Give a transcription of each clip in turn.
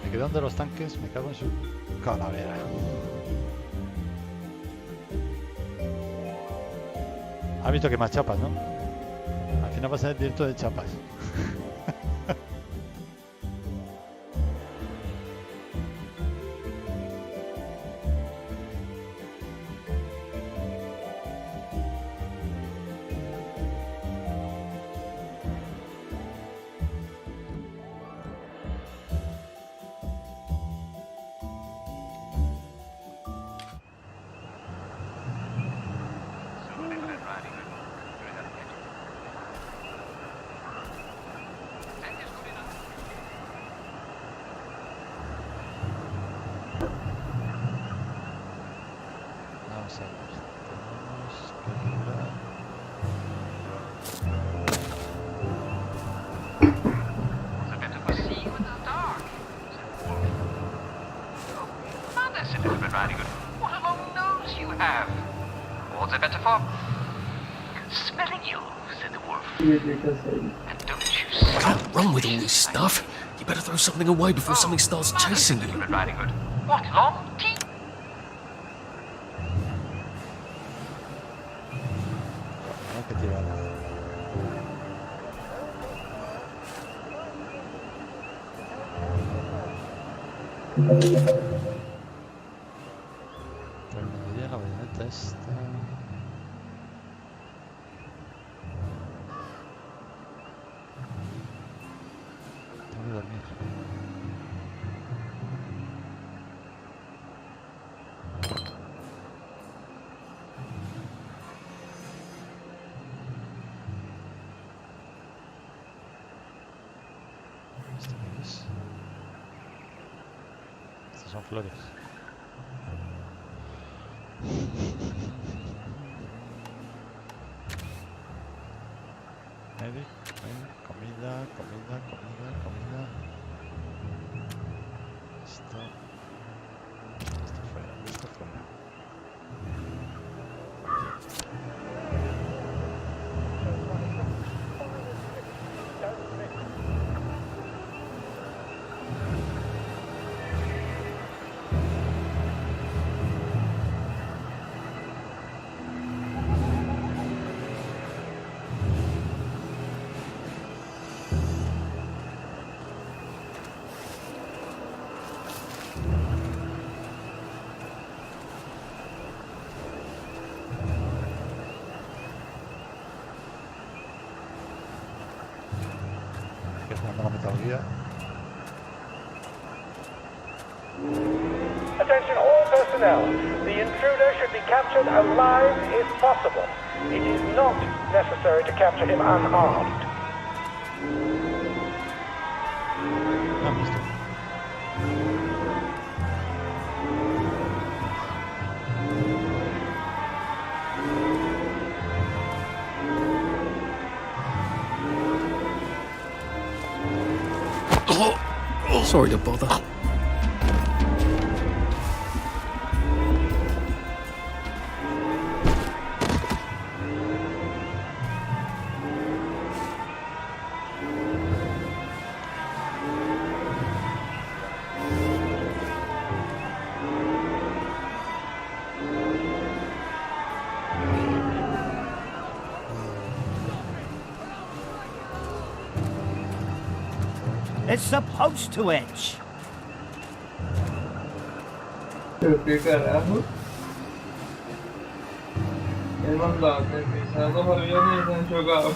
Me quedan de los tanques, me cago en su calavera. ¿Has visto que más chapas, no? Al final va a ser el directo de chapas. Vamos a ver. Tenemos que librar. That's a little bit riding good. What a long nose you have. All the better for smelling you, said the wolf. And don't you I can't run with all this stuff. You better throw something away before something starts chasing you. riding good. What long teeth? Hay que tirar. Terminaría la bayoneta esta. Tengo que dormir. ¿Esto qué es? Estas son flores. Medic, comida. Esto fuera. Que jugando la Metal Gear. Attention all personnel. The intruder should be captured alive if possible. It is not necessary to capture him unarmed. No han visto. Sorry to bother. It's supposed to itch. Pero qué carajo. Él mandó que empezaron los aviones y se han chocado.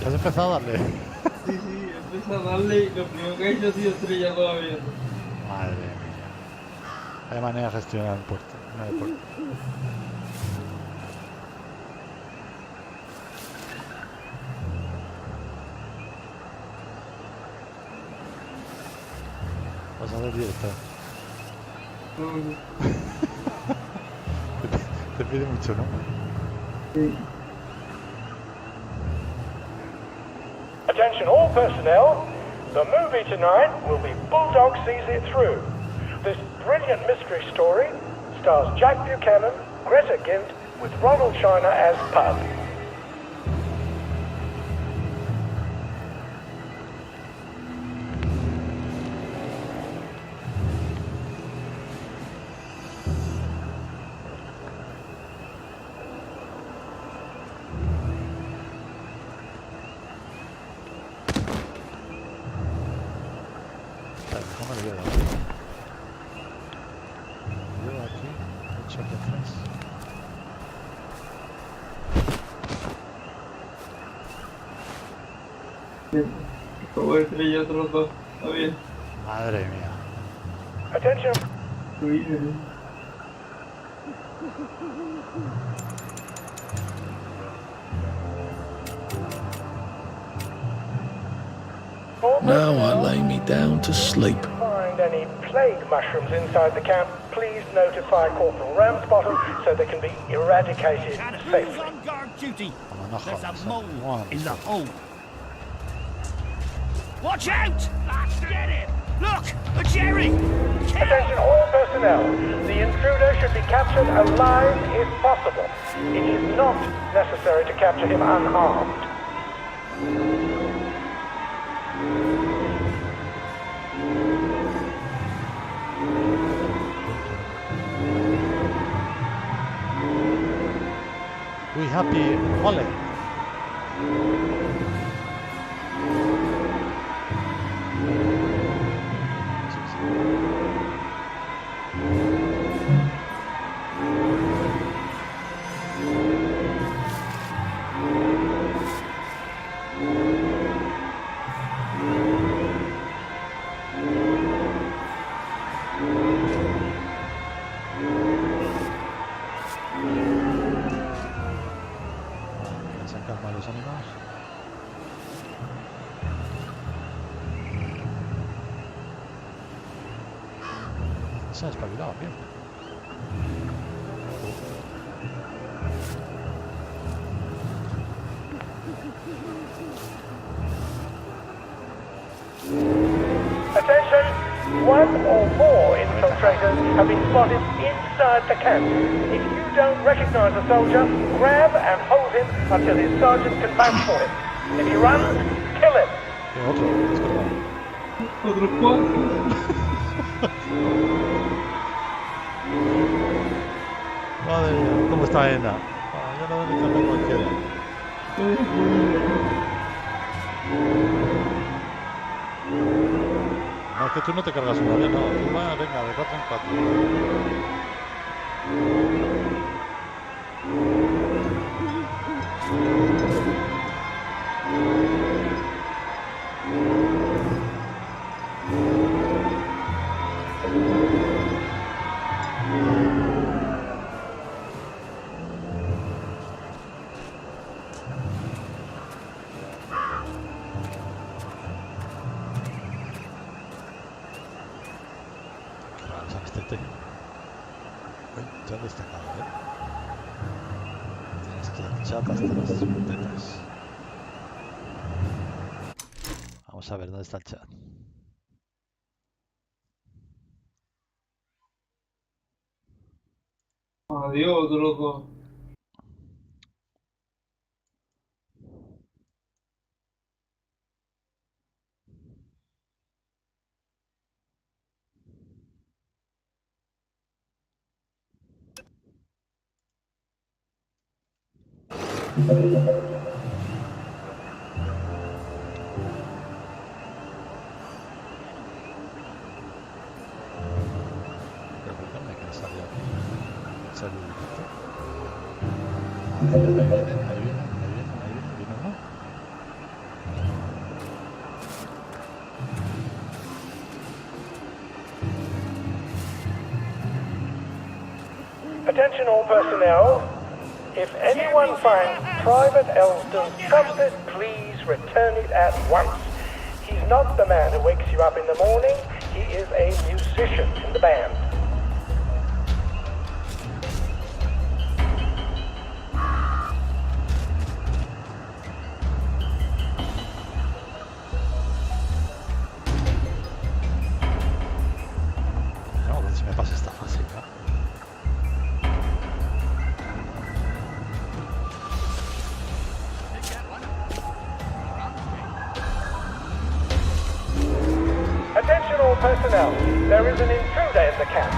¿Has empezado a darle? Sí, empezó a darle y lo primero que ha hecho ha sido estrellar los aviones. Madre mía. Hay manera de gestionar el puerto. No hay puerto. Vas a hacer directo. Te pide mucho, ¿no? Sí. Attention all personnel. The movie tonight will be Bulldog Sees It Through. This brilliant mystery story stars Jack Buchanan, Greta Gint, with Ronald China as Pug. me lo llevo. Lo llevo aquí, 8 de 3. Como entre ellos otros dos. Está bien. Madre mía. Attention. All Now I personnel, lay me down to sleep. find any plague mushrooms inside the camp, please notify Corporal Ramsbottom so they can be eradicated And who's safely. on guard duty? Como no There's jodas. a mole Bueno, in the hole. Watch out! Get it! Look! A Jerry! Attention all personnel. The intruder should be captured alive if possible. It is not necessary to capture him unharmed. We happy Holly. Se calman los ánimos. Se ha espabilado bien. Attention! One or more infiltrators have been spotted inside the camp. If you don't recognize a soldier, grab and hold him until his sergeant can vouch for him. If he runs, kill him. Otro, disculpa. Otros cuatro. Madre mía, ¿cómo está Ena? Ah, ya no me encanta cualquiera. No, es que tú no te cargas un avión, no. Tú vas, venga, de 4 en 4. Claro, sabes, Tete. Uy, te han destacado, ¿eh? Tienes que ir al chat hasta las tetas. Vamos a ver dónde está el chat. Adiós, otros dos. Pero perdóname que salió aquí. Salió el directo. Ahí viene, ¿no? Attention all personnel. If anyone finds Private Elston's trumpet, please return it at once. He's not the man who wakes you up in the morning. He is a musician in the band. No, pues si me pasa esta fase, ¿no? Attention all personnel. There is an intruder in the camp.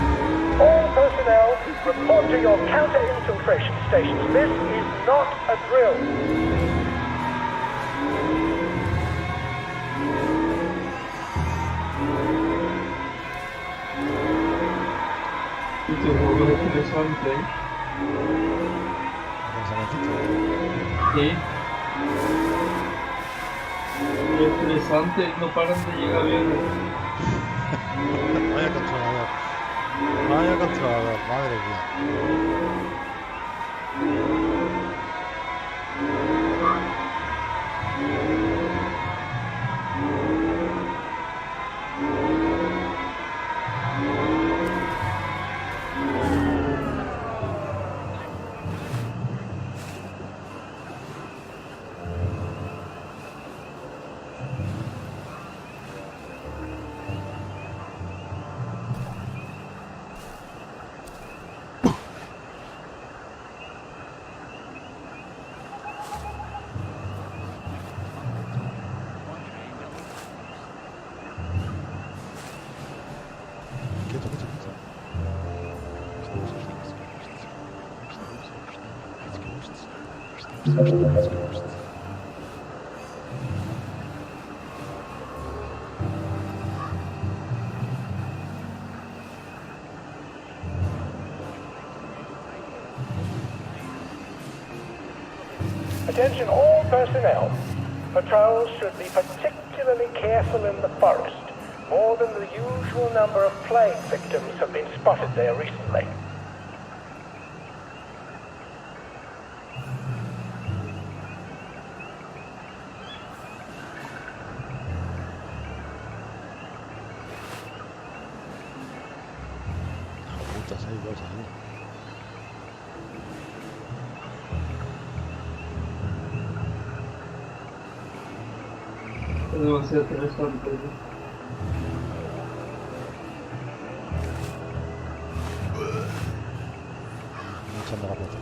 All personnel, report to your counter-infiltration stations. This is not a drill. Este juego es interesante. Pensamientito. Sí. Es interesante, no paran de llegar aviones. Vaya controlador. Vaya controlador, madre mía. Quieto, quieto, quieto. Attention all personnel. Patrols should be particularly careful in the forest. More than the usual number of plague victims have been spotted there recently. Putas, hay dos ahí. Es demasiado interesante. Me echando la plata.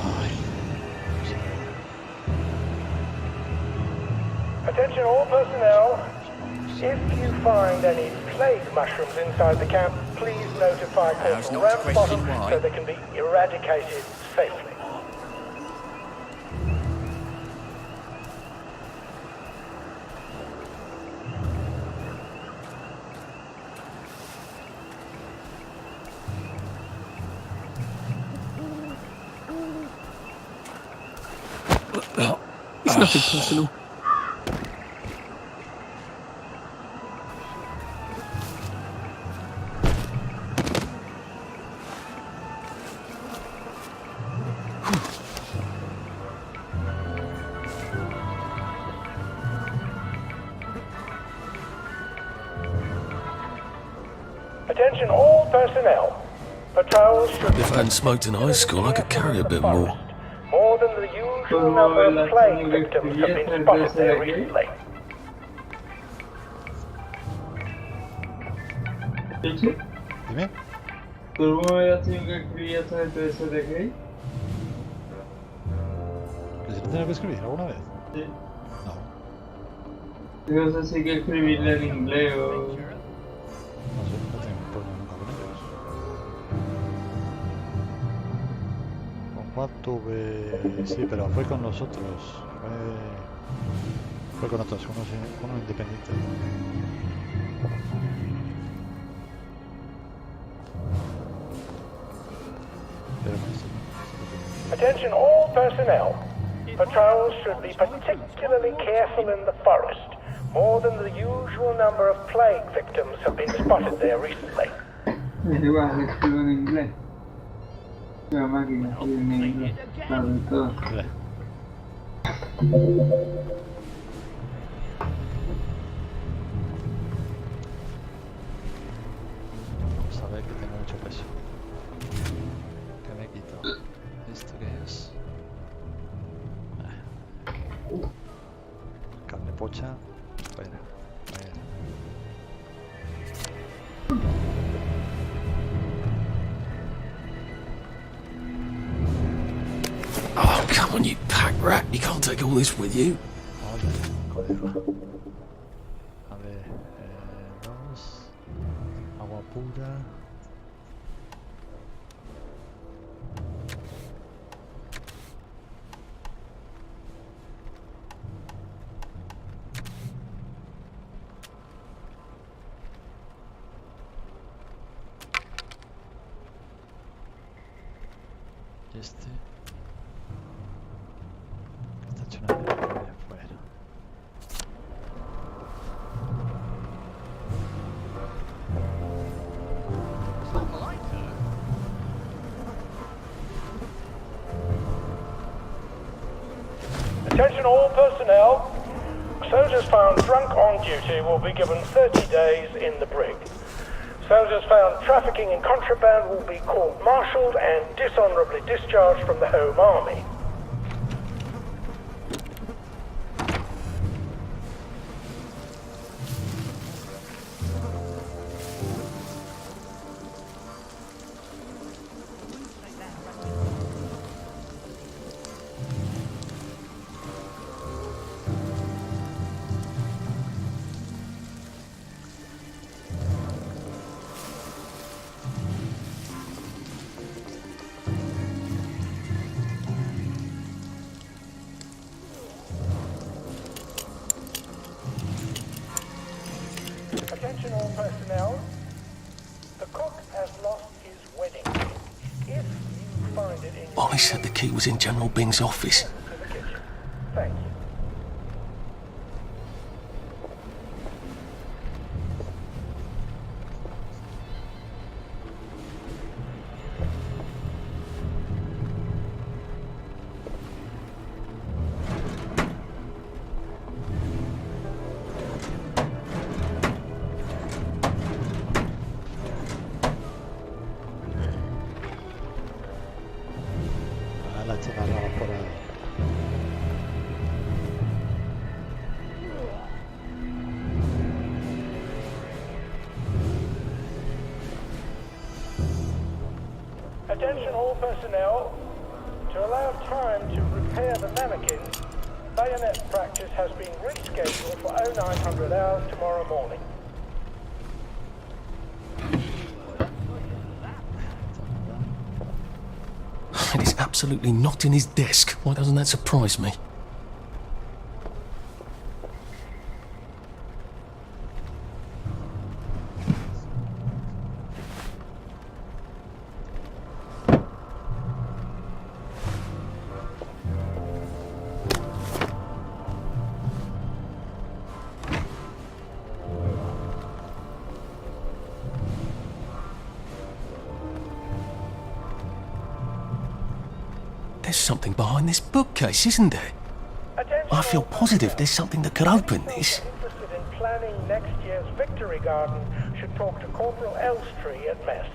Ay. Attention all personnel. If you find any plague mushrooms inside the camp, please notify There's Corporal no Ramsbottom question why. so they can be eradicated safely. It's nothing personal. Attention all personnel. Patrols should If I hadn't smoked in high school, I could carry a bit more. More than the usual number of plague victims have been spotted there recently. ¿Piche? Dime. ¿Tú alguna vez has tenido que escribir esta gente de SDK? ¿Que si no tengo que escribir alguna vez? Sí. No. No sé si hay que escribirle en inglés o... No sé, no tengo problema nunca con ellos. Con Juan tuve... Sí, pero fue con los otros. Fue con otros, uno independiente. Pero con esto no. Attention all personnel. Patrols should be particularly careful in the forest. More than the usual number of plague victims have been spotted there recently. Es igual, le escribo en inglés. La máquina escribe en inglés. Claro, de todo. Mira. Vamos a ver que tengo mucho peso. ¿Qué me quito? ¿Esto qué es? Carne pocha. Bueno, bueno. Oh, come on, you pack rat. You can't take all this with you. Vale, colega. A ver, dos. Agua pura. este. Está hecho una mierda de afuera. Attention all personnel. Soldiers found drunk on duty will be given 30 days in the brig. Soldiers found trafficking in contraband will be court-martialed and dishonorably discharged from the Home Army. Attention all personnel. The cook has lost his wedding ring. If you find it in your Ollie said the key was in General Bing's office. to the kitchen. Thank you. Ah, la chamarra va por ahí. Attention all personnel. To allow time to repair the mannequin, bayonet practice has been rescheduled for 0900 hours tomorrow morning. It is absolutely not in his desk. Why doesn't that surprise me? There's something behind this bookcase, isn't there? Attention I feel all positive personnel. there's something that could open this. Interested in planning next year's Victory Garden should talk to Corporal Elstree at mess.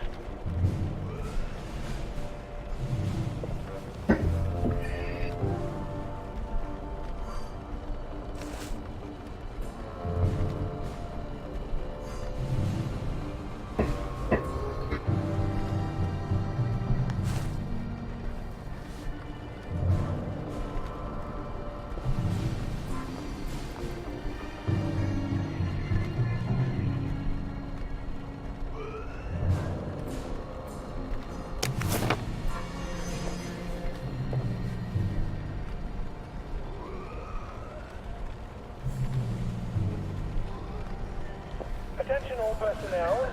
Attention all personnel.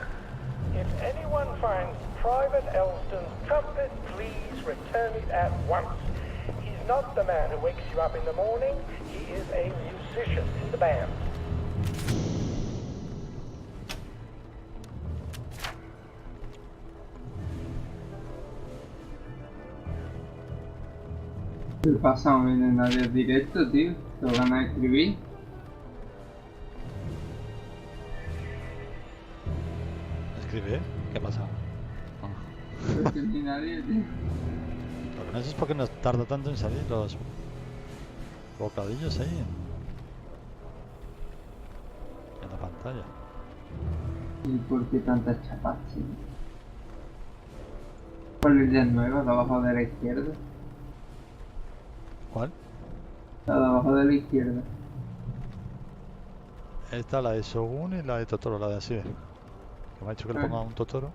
If anyone finds Private Elston's trumpet, please return it at once. He's not the man who wakes you up in the morning. He is a musician in the band. ¿Qué pasa? ¿No viene nadie directo, tío? ¿Te van a escribir? ¿Escribe? ¿Qué pasa? Ah. Pues que ni nadie, tío. Lo que no sé es por qué nos tarda tanto en salir los bocadillos ahí en la pantalla. ¿Y por qué tantas chapas, tío? ¿Cuál es la nueva? ¿La abajo de la izquierda? ¿Cuál? La de abajo de la izquierda. Esta, la de Shogun y la de Totoro, la de Asier. Que me ha dicho que le ponga un Totoro.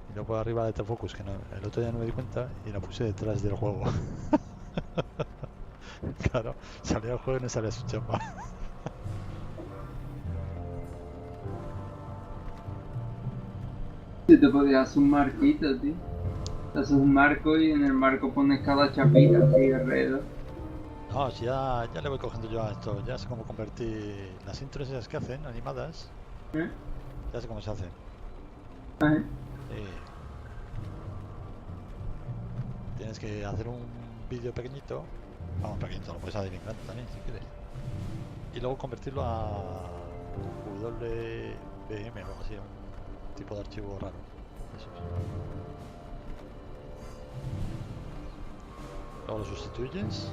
Y luego por arriba de Focus, que no, el otro día no me di cuenta y la puse detrás del juego. Claro, salía el juego y no salía su chapa. Si te podías hacer un marquito, tío. haces un marco y en el marco pones cada chapita así alrededor. No, si ya le voy cogiendo yo a esto. Ya sé cómo convertir las intros esas que hacen, animadas. ¿Eh? Ya sé cómo se hacen. Ajá. Sí. Tienes que hacer un vídeo pequeñito. Vamos, pequeñito, lo puedes hacer en grande también si quieres. Y luego convertirlo a WBM o algo así, un tipo de archivo raro. Eso es. Luego lo sustituyes.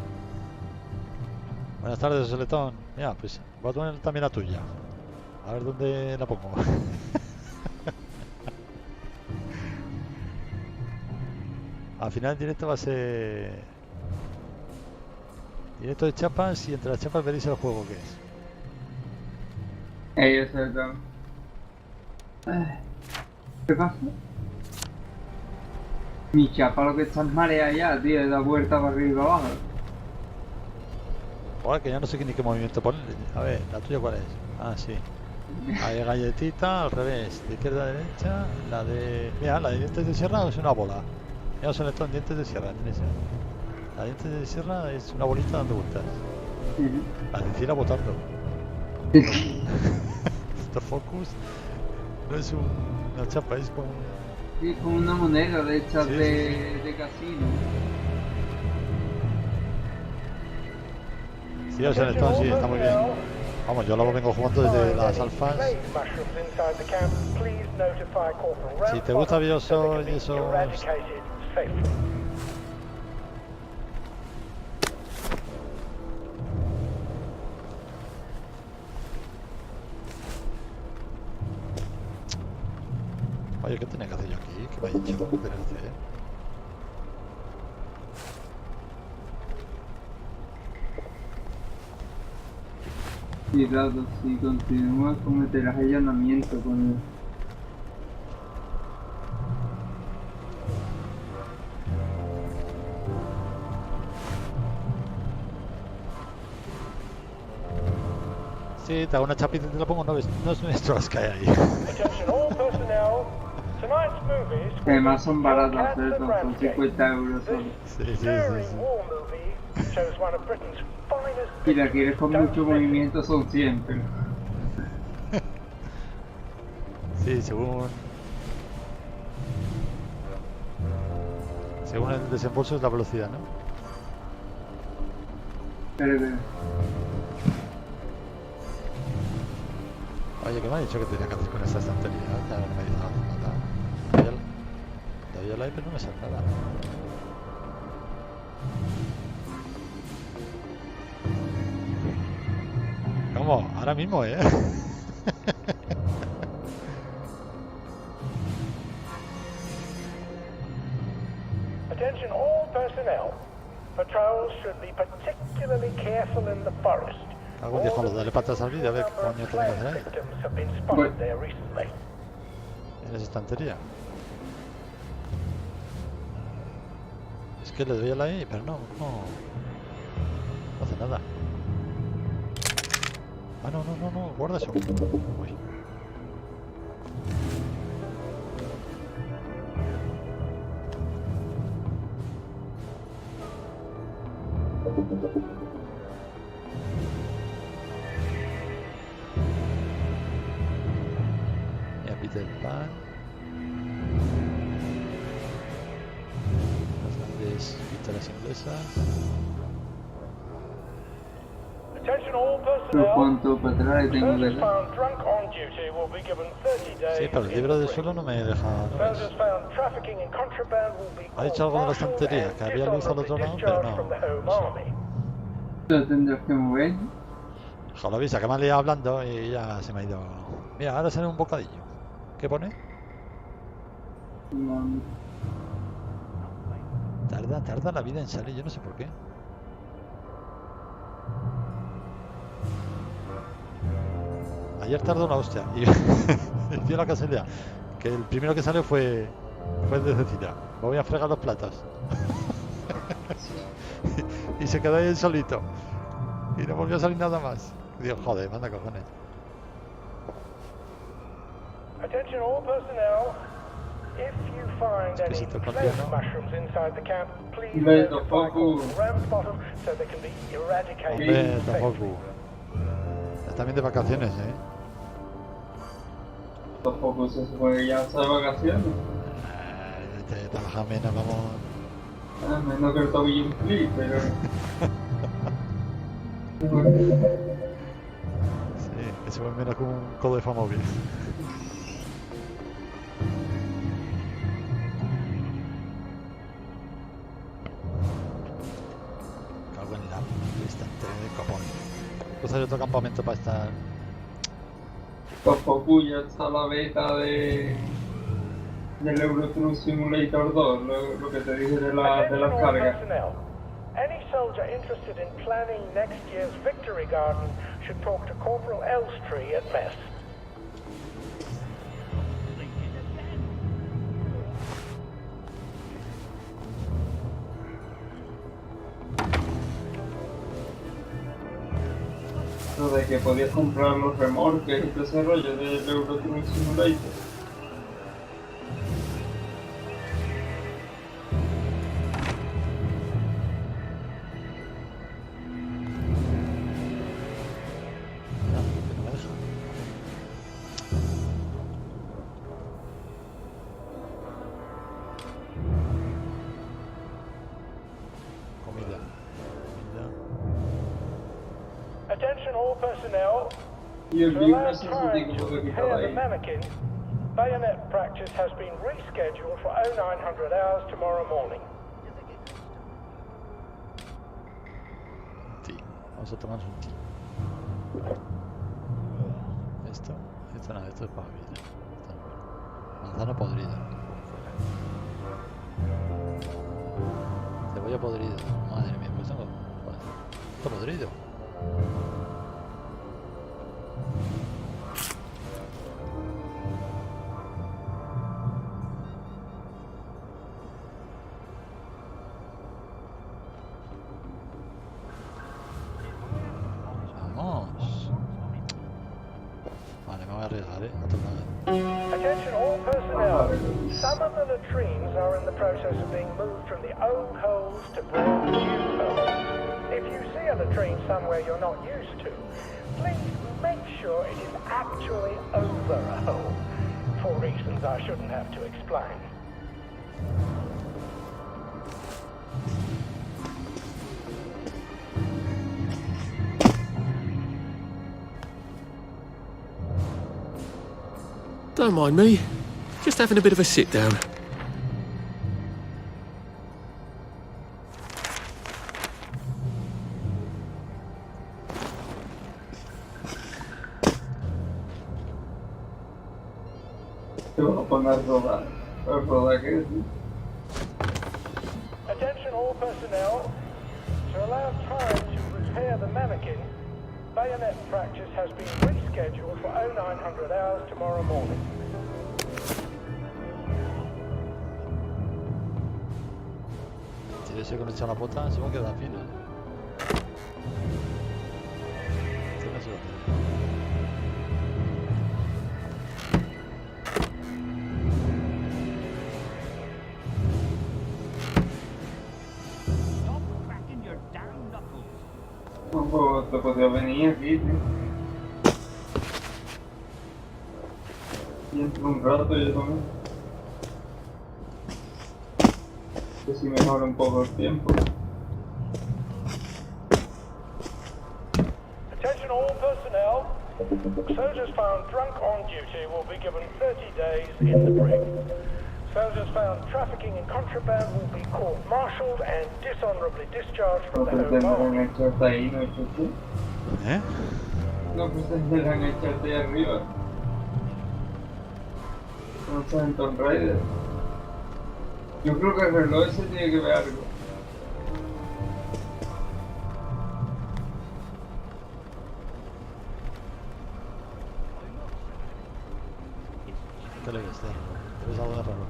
Buenas tardes, Soletón. Mira, pues voy a poner también la tuya. A ver dónde la pongo. Al final el directo va a ser directo de chapas y entre las chapas veréis el juego que es. Ellos se lo... ¿Qué pasa? Mi chapa lo que está es marea ya, tío, da vuelta para arriba y para abajo. Ahora que ya no sé ni qué movimiento ponerle. A ver, ¿la tuya cuál es? Ah, sí. Hay galletita al revés, de izquierda a derecha, la de... Mira, la de dientes de sierra es una bola. Mira, son estos dientes de sierra, ¿tienes? La de dientes de sierra es una bolita dando vueltas. La de encima botando. Esto focus no es una chapa, es como... Sí, es como una moneda de estas Sí, de casino. Sí, o sea, esto sí, está muy bien. Vamos, yo lo vengo jugando desde las alfas. Si te gusta Bioshock y eso... Oye, ¿qué tenía que hacer yo aquí? ¿Qué me ha dicho? ¿Qué tenía que hacer? Cuidado, si continúas cometerás allanamiento con él. Sí, te hago una chapita y te la pongo, no ves nuestros que hay ahí. Además son baratas, son 50 euros solo. Sí, sí, sí, sí. Si la quieres con mucho movimiento son 100, pero... Sí, según el desembolso es la velocidad, ¿no? Pero... Oye, ¿qué me ha dicho que tenía que hacer con esta estantería? Ya no me dice nada. Todavía la IP no me sale nada. ¿Cómo? Ahora mismo, ¿eh? Attention all personnel. Patrols should be particularly careful in the forest. Algún día cuando dale patas al vídeo a ver qué coño tengo que hacer ahí. Victims have been spotted there recently. En esa estantería. Es que le doy a la E, pero no hace nada. Ah, no, guarda eso. Uy. Y a Peter Pan. Las grandes victorias inglesas. Attention all Pero personnel. cuánto para atrás le tengo que Soldiers dar. found drunk on duty will be given 30 days. Sí, pero el libro del suelo no me deja. ¿No ves? Soldiers found trafficking in contraband will be Ha dicho algo de la estantería, que había luz al otro lado, pero no. from the Home Army. Lo tendrás que mover. Joder, avisa que me han liado hablando y ya se me ha ido. Mira, ahora sale un bocadillo. ¿Qué pone? No, Tarda la vida en salir, yo no sé por qué. Ayer tardó una hostia y dio la casualidad que el primero que salió fue de Cecilia. Me voy a fregar los platos. Y se quedó ahí él solito. Y no volvió a salir nada más. Y digo, joder, manda cojones. Attention all personnel. If you find any Exquisito flesh campeón. mushrooms inside the camp, please Hombre, notify tampoco. Corporal Ramsbottom so they can be eradicated Hombre, safely. tampoco. Están bien de vacaciones, ¿eh? Tampoco se supone que ya está de vacaciones. Trabajar menos, vamos. Ah, menos que el tobillo un clip, pero... Sí, que se vuelve menos como un codo de Famóvil. Cago en la distante de copón. Pues hay otro campamento para estar. Tampoco ya está la beta del Euro Truck Simulator 2, lo que te dije de las Attention all cargas. personnel. Any soldier interested in planning next year's Victory Garden should talk to Corporal Elstree at mess. Lo de que podías comprar los remorques y todo ese rollo del Euro Truck Simulator. No, que no me deja. Comida. Comida. Attention all personnel. Y el To libro allow ese time tipo to que repair quitaba the ahí. mannequin, bayonet practice has been rescheduled for 0900 hours tomorrow morning. Un té. Vamos a tomarnos un té. Esto nada, esto es para beber. Esto no. Manzana podrida. Cebolla podrida. Madre mía, pues tengo. Joder, esto podrido. Vamos. Vale, me voy a arriesgar, a tocar. Attention all personnel. Some of the latrines are in the process of being moved from the old holes to brand new holes. If you see a latrine somewhere you're not used to, please make sure it is actually over a hole, for reasons I shouldn't have to explain. Don't mind me. Just having a bit of a sit down. Te voy a poner a rodar. ¿A rodar qué? Attention all personnel. To allow time to repair the mannequin, bayonet practice has been rescheduled for 0900 hours tomorrow morning. Si ese con echar la pota, se va a quedar fino. Este no se lo tiene. Stop cracking your damn knuckles. Tampoco te podía venir aquí, tío. Y entro un rato yo también. Que si mejora un poco el tiempo. Attention all personnel. Soldiers found drunk on duty will be given 30 days in the brig. Soldiers found trafficking in contraband will be court-martialed and dishonorably discharged No from the home pretenderán army. echarte ahí, ¿no? ¿Echarte? ¿Eh? No pretenderán echarte ahí arriba. No estás en Tomb Raider. Yo creo que el reloj ese tiene que ver algo. ¿Qué le ves? ¿Te ves algo de raro?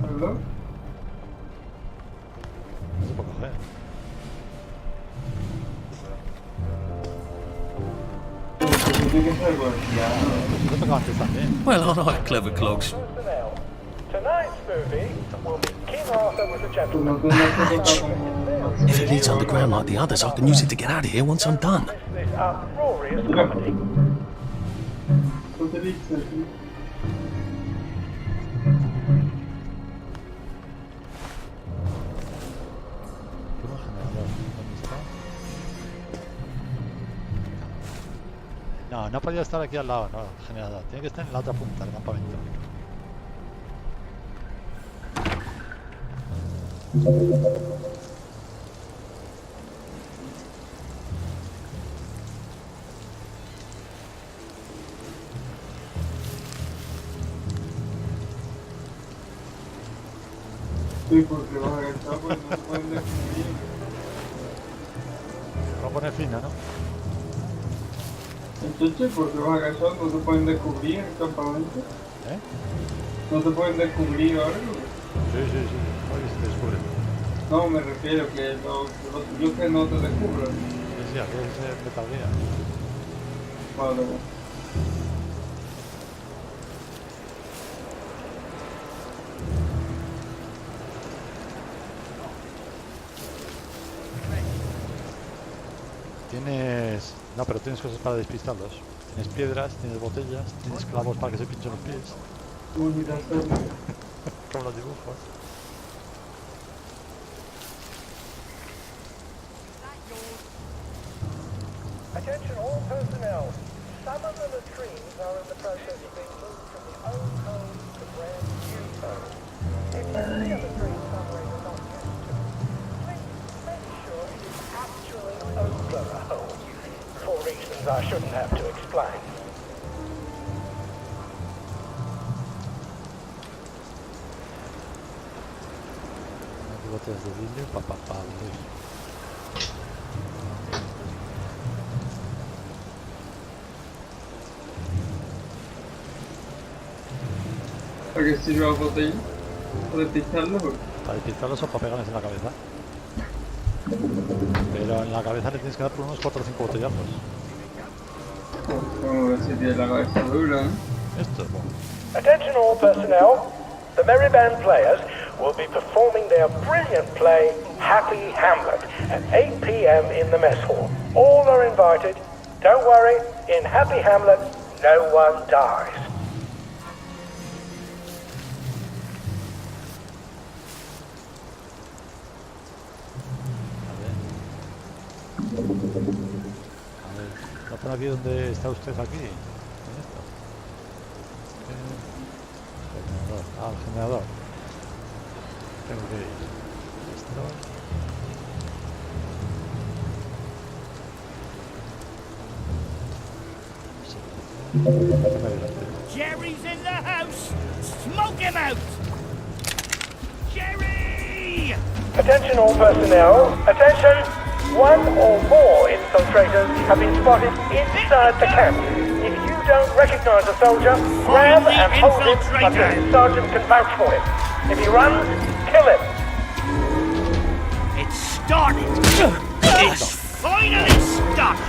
¿El reloj? No se puede coger. Tiene que ser golpeado. Lo he tocado antes también. Well, aren't I clever clogs? Personnel. Tonight's movie will be King Arthur was a Pues gentleman. no tendrás que tocar como... If it leads underground like the others, I can use it to get out of here once I'm done. This uproarious comedy. ¿Tú te dices? Puro generador. ¿Dónde está? No, no podía estar aquí al lado, no, generador. Tiene que estar en la otra punta del campamento. Sí, porque vas a gastar, pues no se pueden descubrir. Va a poner fina, ¿no? Entonces, porque vas a gastar, no se pueden descubrir en el campamento. ¿Eh? No se pueden descubrir algo. Sí, sí, sí. Hoy se descubre. No, me refiero que lo tuyo que no te descubran. Sí, sí, aquí es Metal Gear. Vale, vale. Tienes... No, pero tienes cosas para despistarlos. Tienes piedras, tienes botellas, tienes clavos para que se pinchen los pies. Muy bien, Como los dibujos. Attention all personnel. Some of the latrines are in the process of being moved from the old home to the brand new home. If you see a latrine somewhere you're not used to, please make sure it is actually over a home. For reasons I shouldn't have to explain. Unas botellas de vidrio para abrir. ¿Para qué sirve la botella? ¿Para despistarlo? Para despistarlos o para pegarles en la cabeza. Pero en la cabeza le tienes que dar por unos 4 o 5 botellazos. Como si tiene la cabeza dura, ¿eh? Esto es bueno. Attention all personnel. The Merry Band players will be performing their brilliant play, Happy Hamlet, at 8 p.m. in the mess hall. All are invited. Don't worry, in Happy Hamlet, no one dies. A ver, ¿no por aquí donde está usted aquí? ¿En esto? Generador. Ah, el generador. Tengo que ir. Esto. Jerry's in the house! Smoke him out! Jerry! Attention all personnel. Attention! One or more infiltrators have been spotted inside the camp. If you don't recognize a soldier, grab Find the and hold him infiltrator. until his sergeant can vouch for him. If he runs, kill him. It's started! It's finally started!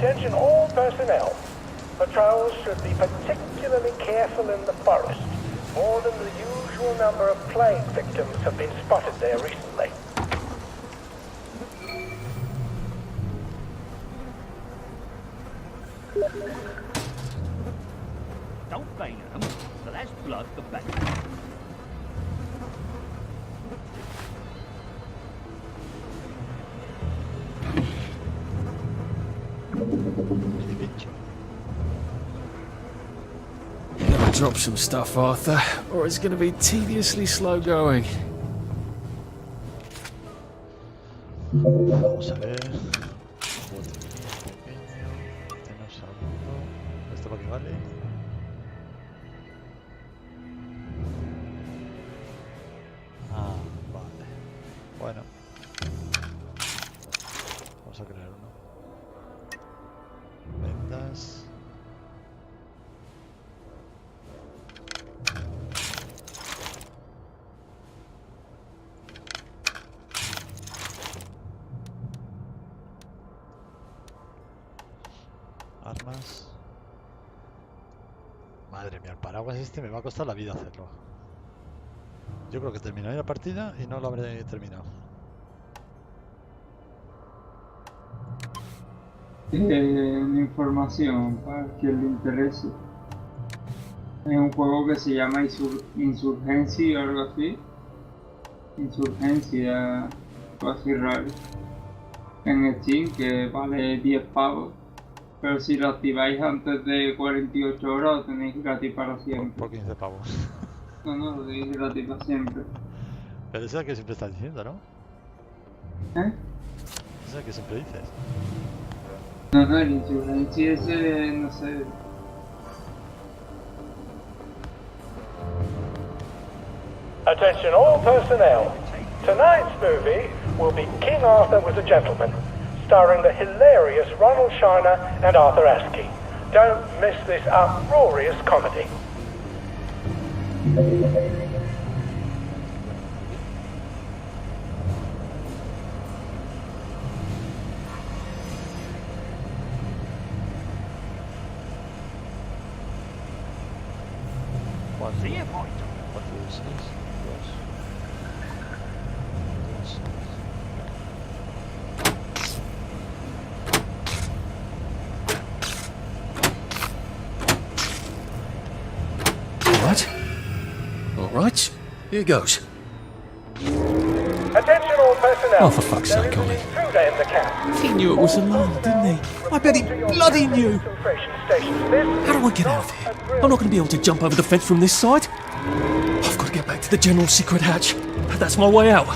Attention all personnel. Patrols should be particularly careful in the forest. More than the usual number of plague victims have been spotted there recently. Don't bang at them, so that's blood for bang. Qué bicho. You gotta drop some stuff, Arthur, or it's gonna be tediously slow going. Vamos a ver. Botiquín pequeño. Tenemos alguno. ¿Esto para qué vale? Ah, vale. Bueno. Vamos a crear uno. Vendas. Armas. Madre mía, el paraguas este me va a costar la vida hacerlo. Yo creo que terminaré la partida y no lo habré terminado. Una información para quien le interese. Es un juego que se llama Insurgencia o algo así. Insurgencia, algo así raro. En Steam, que vale 10 pavos. Pero si lo activáis antes de 48 horas, lo tenéis gratis para siempre. Por 15 pavos. No, lo tenéis gratis para siempre. Pero esa es la que siempre estás diciendo, ¿no? ¿Eh? Esa es la que siempre dices. No, el Insurgencia ese, no sé. Attention all personnel. Tonight's movie will be King Arthur Was a Gentleman, starring the hilarious Ronald Shiner and Arthur Askey. Don't miss this uproarious comedy. See you, boy. 4 de 6, 2. Alright, here goes. Attention all personnel. Oh, for fuck's There sake, is an Ollie. intruder in the camp. He knew it was alarmed, didn't he? I bet he bloody knew! Concentration stations. This How do I get out of here? I'm not going to be able to jump over the fence from this side. I've got to get back to the general secret hatch. That's my way out.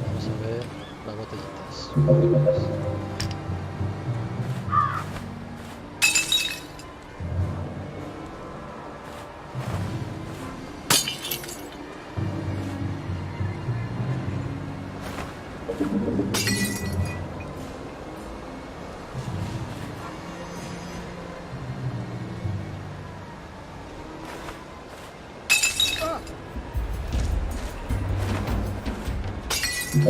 Vamos a ver las botellitas. No!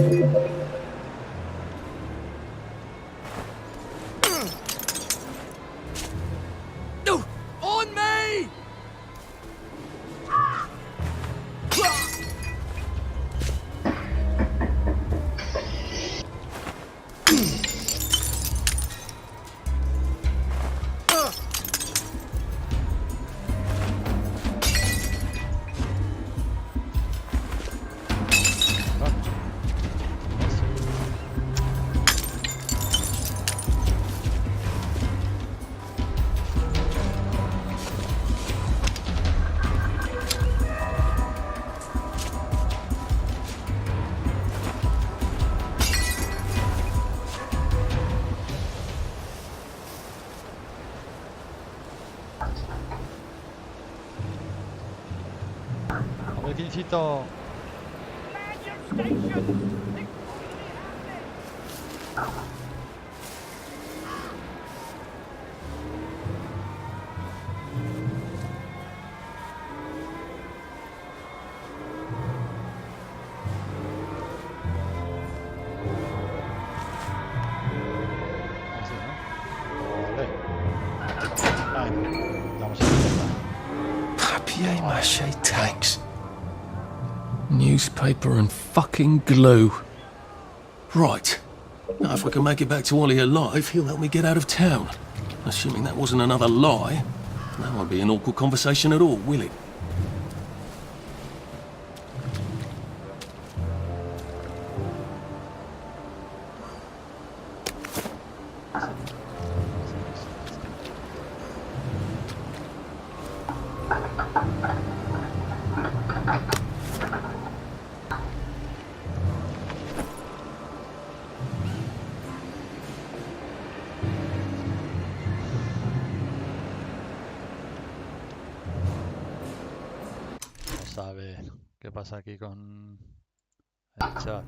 On me! A ver, Quincito. Así, ¿no? Vale. Ahí. Vamos a ver. Papier-mâché tanks. Newspaper and fucking glue. Right. Now, if I can make it back to Ollie alive, he'll help me get out of town. Assuming that wasn't another lie, that won't be an awkward conversation at all, will it? Vamos a ver qué pasa aquí con el chat.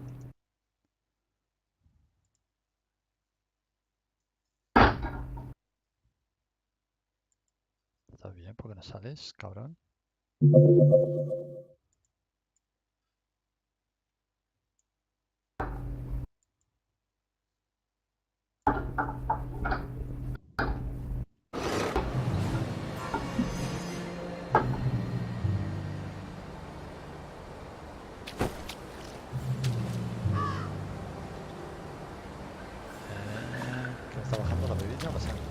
¿Está bien? ¿Por qué no sales, cabrón? ¿Qué me está bajando la bebida o la sangre?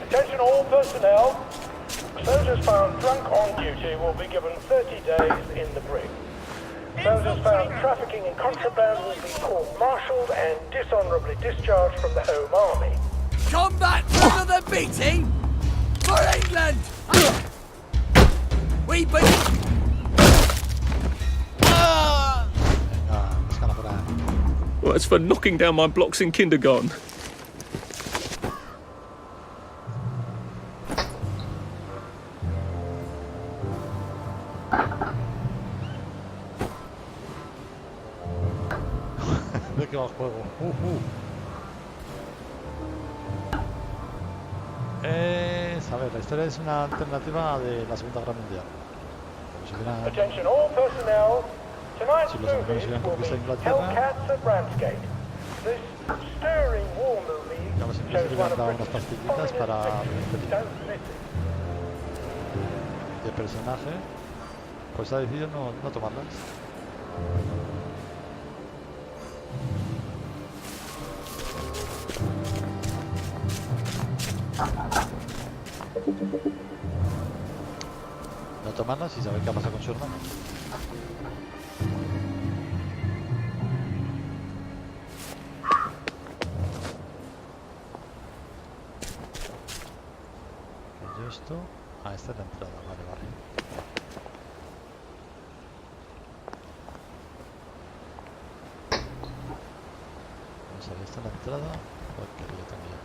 Attention all personnel. Soldiers found drunk on duty will be given 30 days in the brig. Soldiers found trafficking in contraband will be court-martialed and dishonorably discharged from the Home Army. Combat under the beating for England! We beat. Venga, búscala por ahí. Well, that's for knocking down my blocks in kindergarten. ¿De qué va el juego? A ver, la historia es una alternativa de la Segunda Guerra Mundial. Como si hubieran... Attention all personnel. Tonight's Si los alemanes movie hubieran will be conquistado Inglaterra, Hellcats at Ramsgate. This stirring war movie digamos, siempre se shows le one hubieran of dado unas Britain's pastillitas finest para victories. Don't miss it. de personaje, pues ha decidido no tomarlas. No tomarlas y saber qué ha pasado con su hermano. esto. Ah, esta es la entrada, vale, vale. Vamos a ver, esta es la entrada. Porque yo también.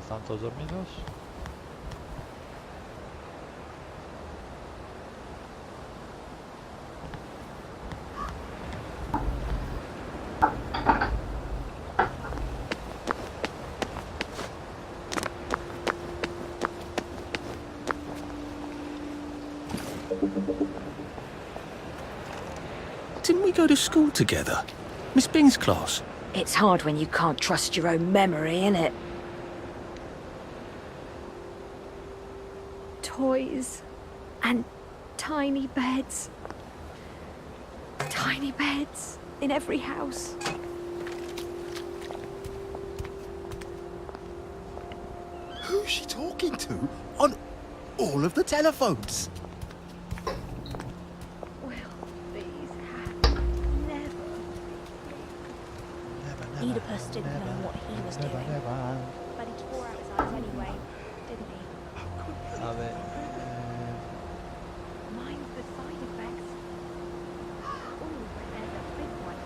Están todos dormidos. Didn't we go to school together? Miss Bing's class. It's hard when you can't trust your own memory, innit? Toys and tiny beds. Tiny beds in every house. Who's she talking to on all of the telephones? Will these have never... Oedipus didn't know what he was doing. But he tore out his eyes anyway, didn't he? A ver. Mind the side effects. Oh, but there's a big one.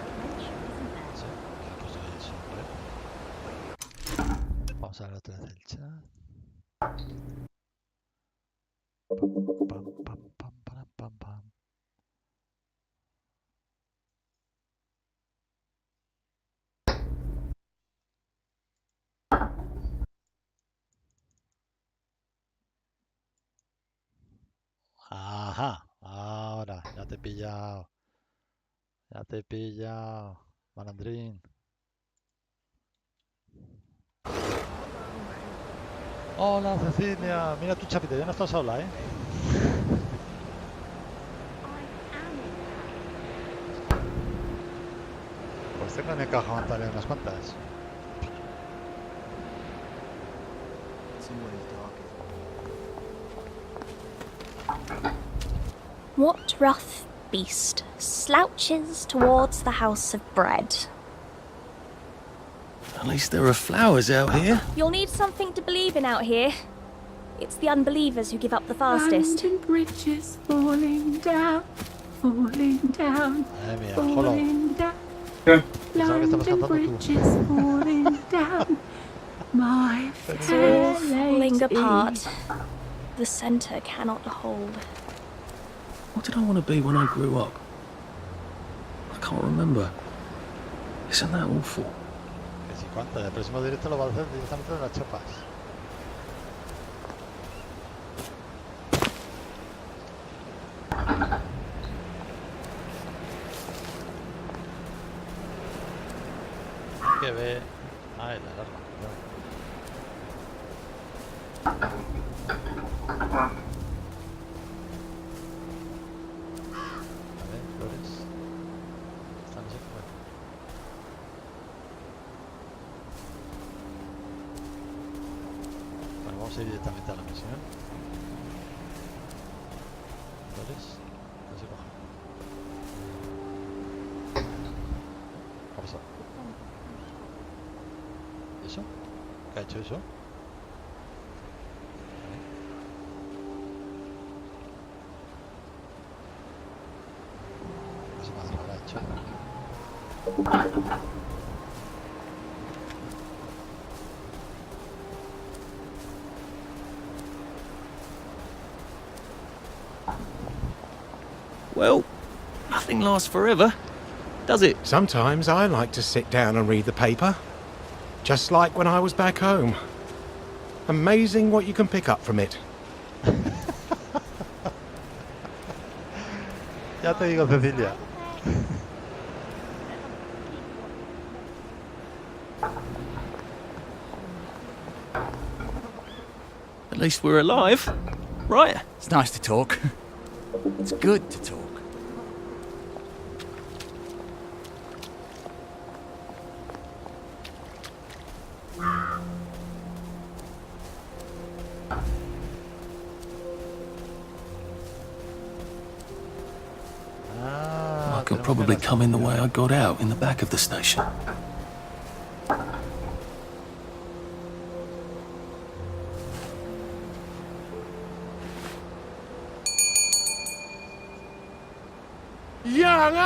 Dementia, isn't there? Sí, ¿qué cosa es eso? A ver. Vamos a ver otra vez el chat. Pam, pam, pam, pam, pam, pam. Ajá, ahora, ya te he pillado. Ya te he pillado, malandrín. Hola, Cecilia. Mira tu chapita, ya no estás sola, ¿eh? Pues tengo en mi caja aguantaré unas cuantas. What rough beast slouches towards the house of bread? At least there are flowers out here. You'll need something to believe in out here. It's the unbelievers who give up the fastest. London bridges falling down, falling down, Madre mía, jolo. falling down. Pensaba que estabas London cantando tú. bridges falling down. My It's all falling fair lady. apart. The centre cannot hold. What did I want to be when I grew up? I can't remember. Isn't that awful? Que si cuánto, el próximo directo lo va a hacer directamente de las chapas. Que ve. Ay, la alarma. A ver, flores. Están así como. Bueno, vamos a ir directamente a la misión. Flores. No se cojan. Vamos a. ¿Eso? ¿Qué ha hecho eso? No sé más lo habrá hecho. Well, nothing lasts forever, does it? Sometimes I like to sit down and read the paper. Just like when I was back home. Amazing what you can pick up from it. Ya te digo, Cecilia. At least we're alive, right? It's nice to talk. It's good to talk. I could probably come in the way I got out in the back of the station.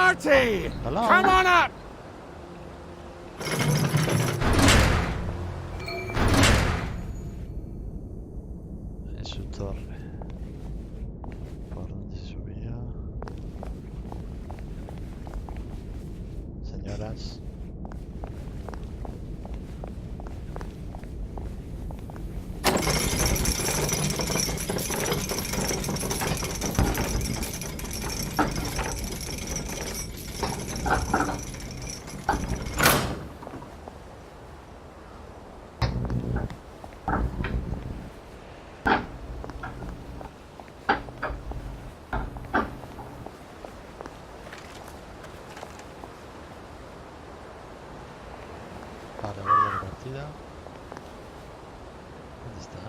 Artie! Hello? Come on up! En su torre. ¿Por dónde se subía? Señoras. Vale, guardia repartida. ¿Dónde está?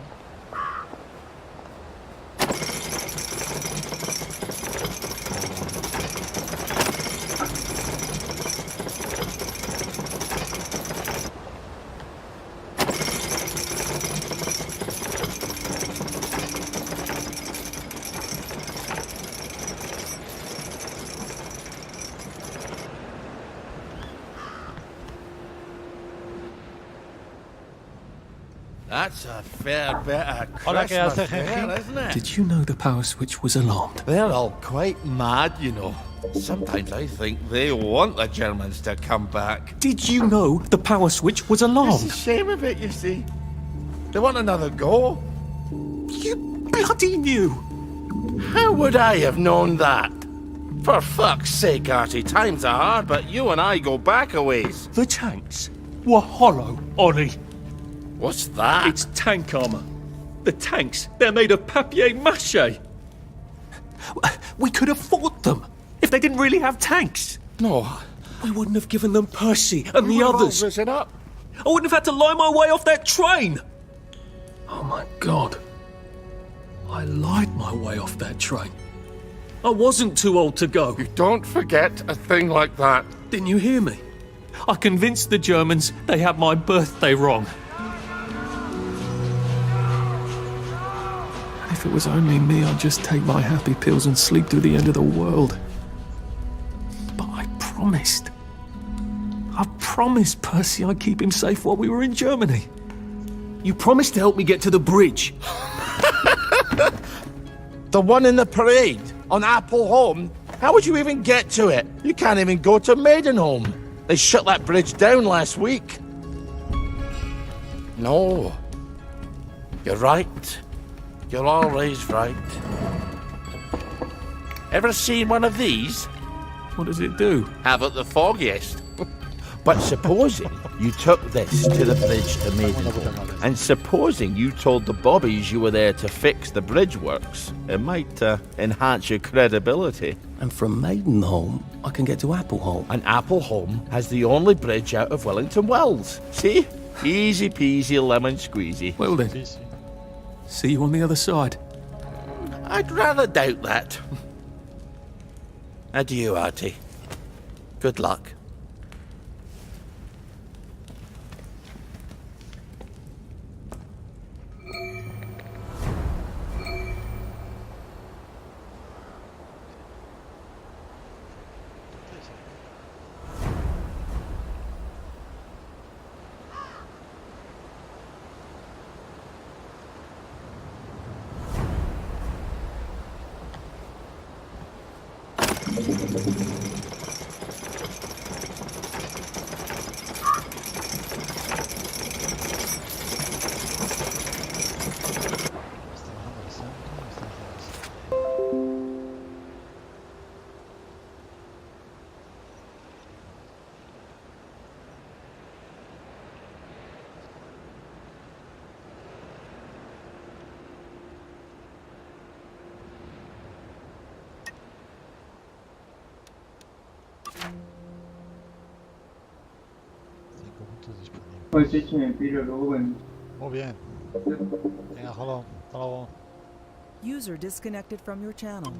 That's a fair bit of Hola, ¿qué hace, Christmas there, Genji? isn't it? Did you know the power switch was alarmed? They're all quite mad, you know. Sometimes I think they want the Germans to come back. Did you know the power switch was It's alarmed? a shame of it, you see. They want another go. You bloody knew! How would I have known that? For fuck's sake, Artie, times are hard, but you and I go back a ways. The tanks were hollow, Ollie. What's that? It's tank armor. The tanks, they're made of papier-mâché. We could have fought them if they didn't really have tanks. No. We wouldn't have given them Percy and the We've all others. risen up. I wouldn't have had to lie my way off that train. Oh my God. I lied my way off that train. I wasn't too old to go. You don't forget a thing like that. Didn't you hear me? I convinced the Germans they had my birthday wrong. If it was only me, I'd just take my happy pills and sleep through the end of the world. But I promised. I promised Percy I'd keep him safe while we were in Germany. You promised to help me get to the bridge. The one in the parade on Appleholme? How would you even get to it? You can't even go to Maidenholm. They shut that bridge down last week. No. You're right. You're always right. Ever seen one of these? What does it do? Haven't the foggiest. But supposing you took this to the bridge to Maidenholm, and supposing you told the bobbies you were there to fix the bridge works, it might enhance your credibility. And from Maidenholm, I can get to Appleholme. And Appleholme has the only bridge out of Wellington Wells. See? Easy peasy lemon squeezy. Well then, see you on the other side. I'd rather doubt that. Adieu, Artie. Good luck. Pues hecho me piro luego vengo. Muy bien. Venga, Jolo. Hasta luego. User disconnected from your channel.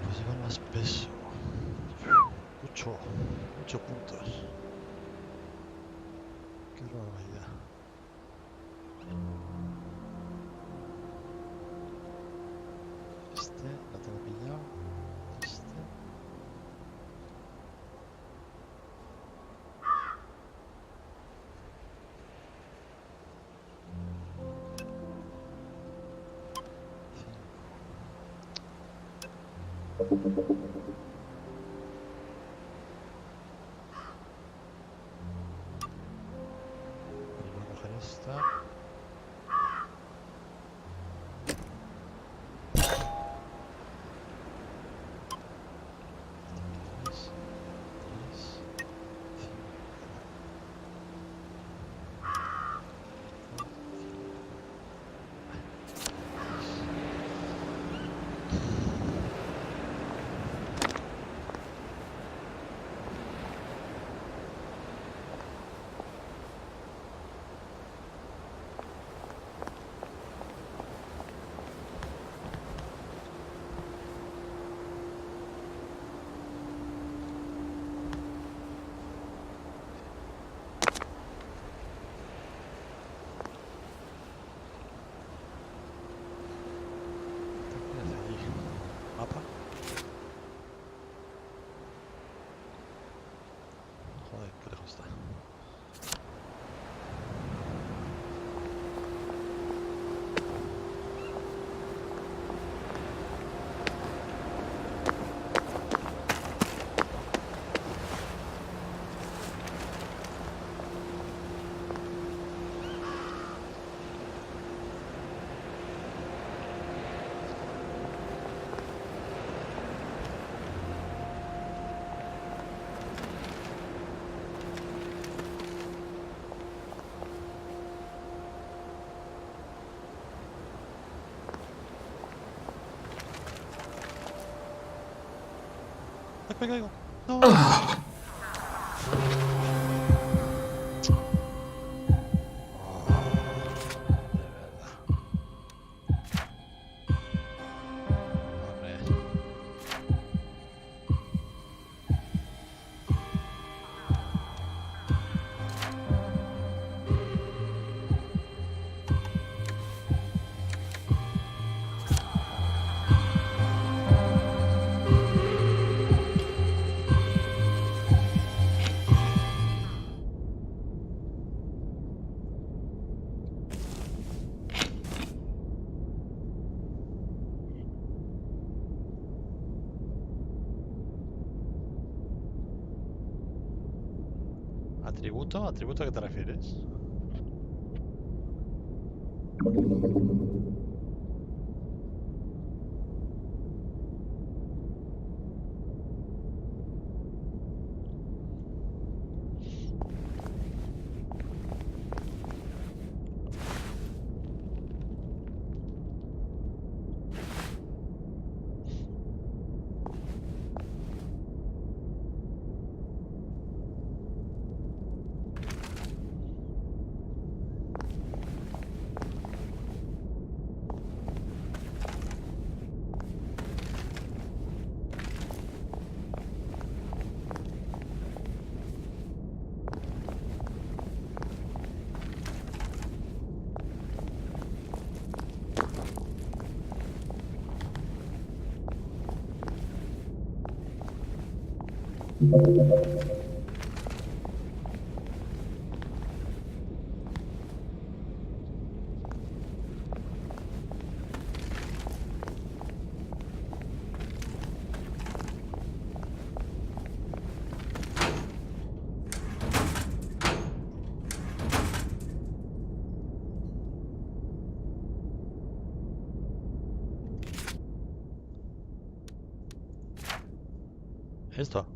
Pues lleva más peso. Mucho puntos. Qué barbaridad. Este lo tengo pillado. Este. Voy a coger esta. Mapa. Joder, qué lejos está. Me caigo. No. ¿Atributo? ¿Atributo a qué te refieres? Esto.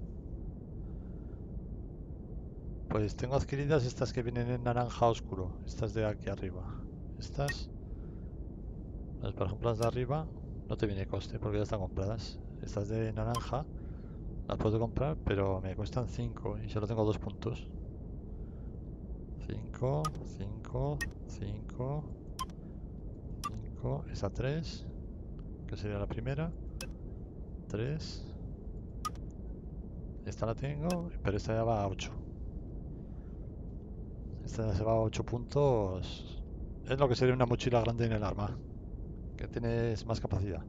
Pues tengo adquiridas estas que vienen en naranja oscuro. Estas de aquí arriba. Estas. Pues por ejemplo las de arriba. No te viene coste porque ya están compradas. Estas de naranja las puedo comprar, pero me cuestan 5 y solo tengo 2 puntos. 5, 5, 5, 5. Esa 3, que sería la primera. 3. Esta la tengo, pero esta ya va a 8. Esta ya se va a 8 puntos. Es lo que sería una mochila grande en el arma, que tienes más capacidad.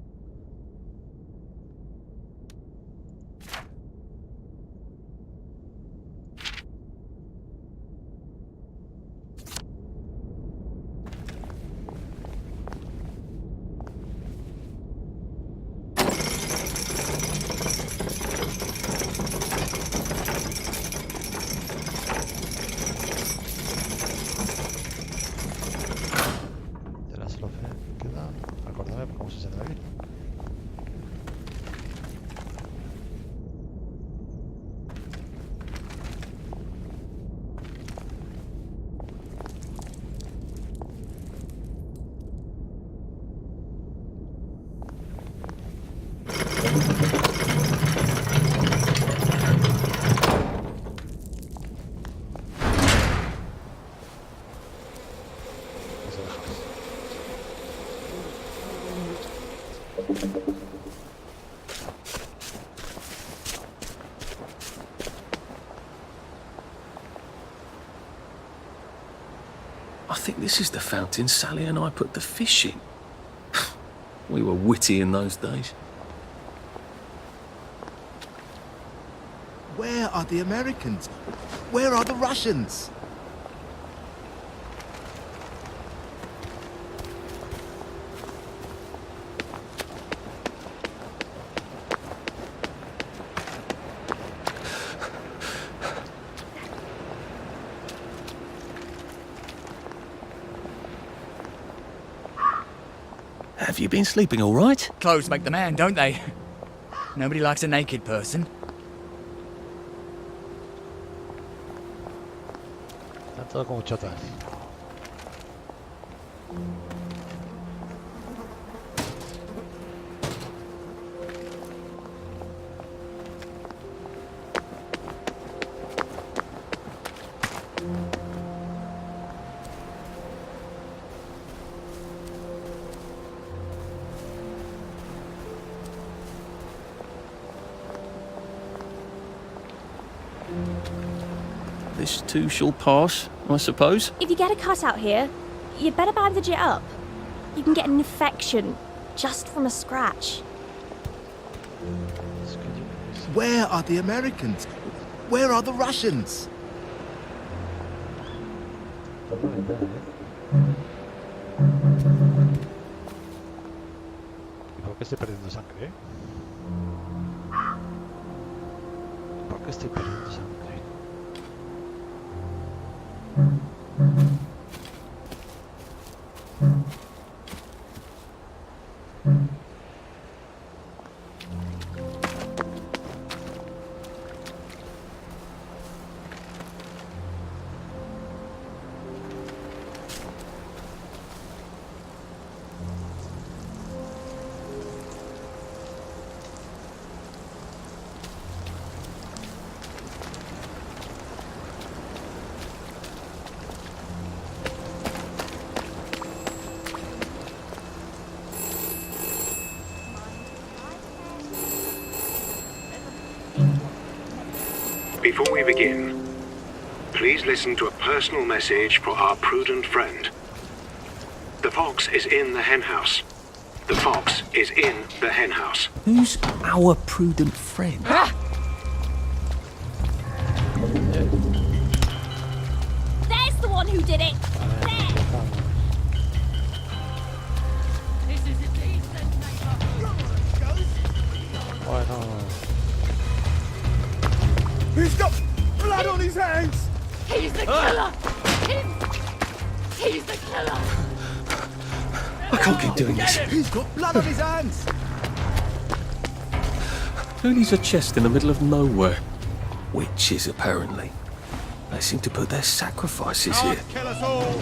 ¿Cómo se sale de aquí? I think this is the fountain Sally and I put the fish in. We were witty in those days. Where are the Americans? Where are the Russians? Have you been sleeping all right? Clothes make the man, don't they? Nobody likes a naked person. Están todos como chotas. This too shall pass, I suppose. If you get a cut out here, you better bandage it up. You can get an infection just from a scratch. Where are the Americans? Where are the Russians? ¿Y por qué estoy perdiendo sangre? ¿Por qué estoy perdiendo sangre? Before we begin, please listen to a personal message for our prudent friend. The fox is in the henhouse. The fox is in the henhouse. Who's our prudent friend? There's the one who did it! There! This is a decent Bueno. He's got blood on his hands! He's the killer! He's the killer! I can't keep doing this. He's got blood on his hands! Who needs a chest in the middle of nowhere? Witches, apparently. They seem to put their sacrifices here. Kill us all!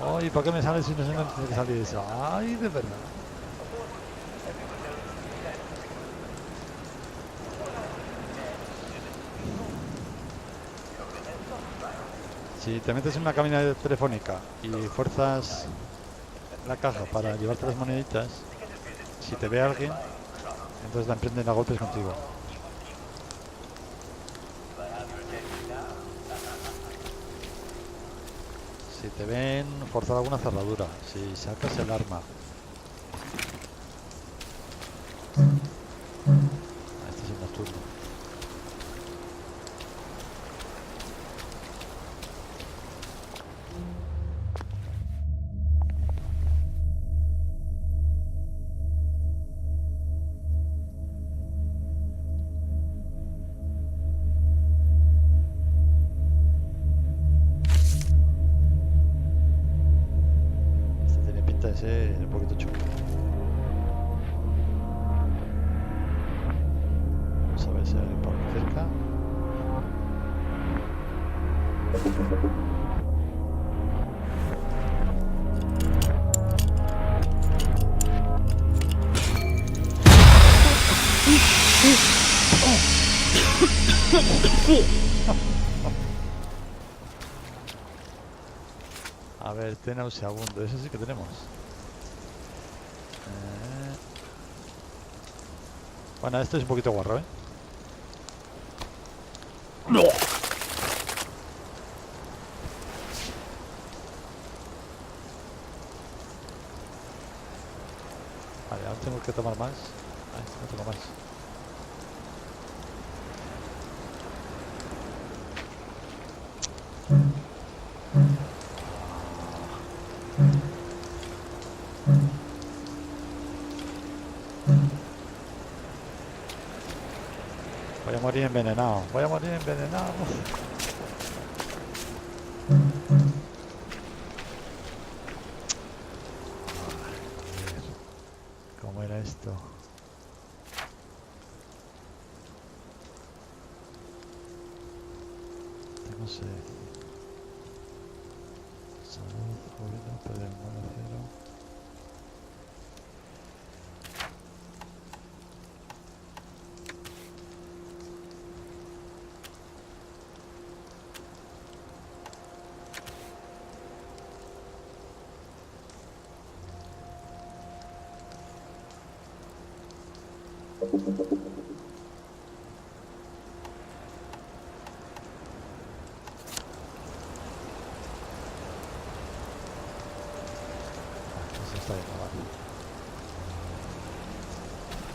Ay, ¿por qué me sale si no se me tiene que salir eso? Ay, de verdad. Si te metes en una cabina telefónica y fuerzas la caja para llevarte las moneditas, si te ve alguien, entonces la emprenden a golpes contigo. Si te ven, forzar alguna cerradura. Si sacas el arma. Este es el nocturno. Ese es un poquito chulo. Vamos a ver si hay por aquí cerca. A ver, té nauseabundo, eso sí que tenemos. Bueno, esto es un poquito guarro, ¿eh? ¡No! Vale, ahora tengo que tomar más. Ay, no tengo más. Voy a morir envenenado. Voy a morir envenenado. ¿Cómo era esto? Tengo sed. Salud, júbilo, perder el mono cero.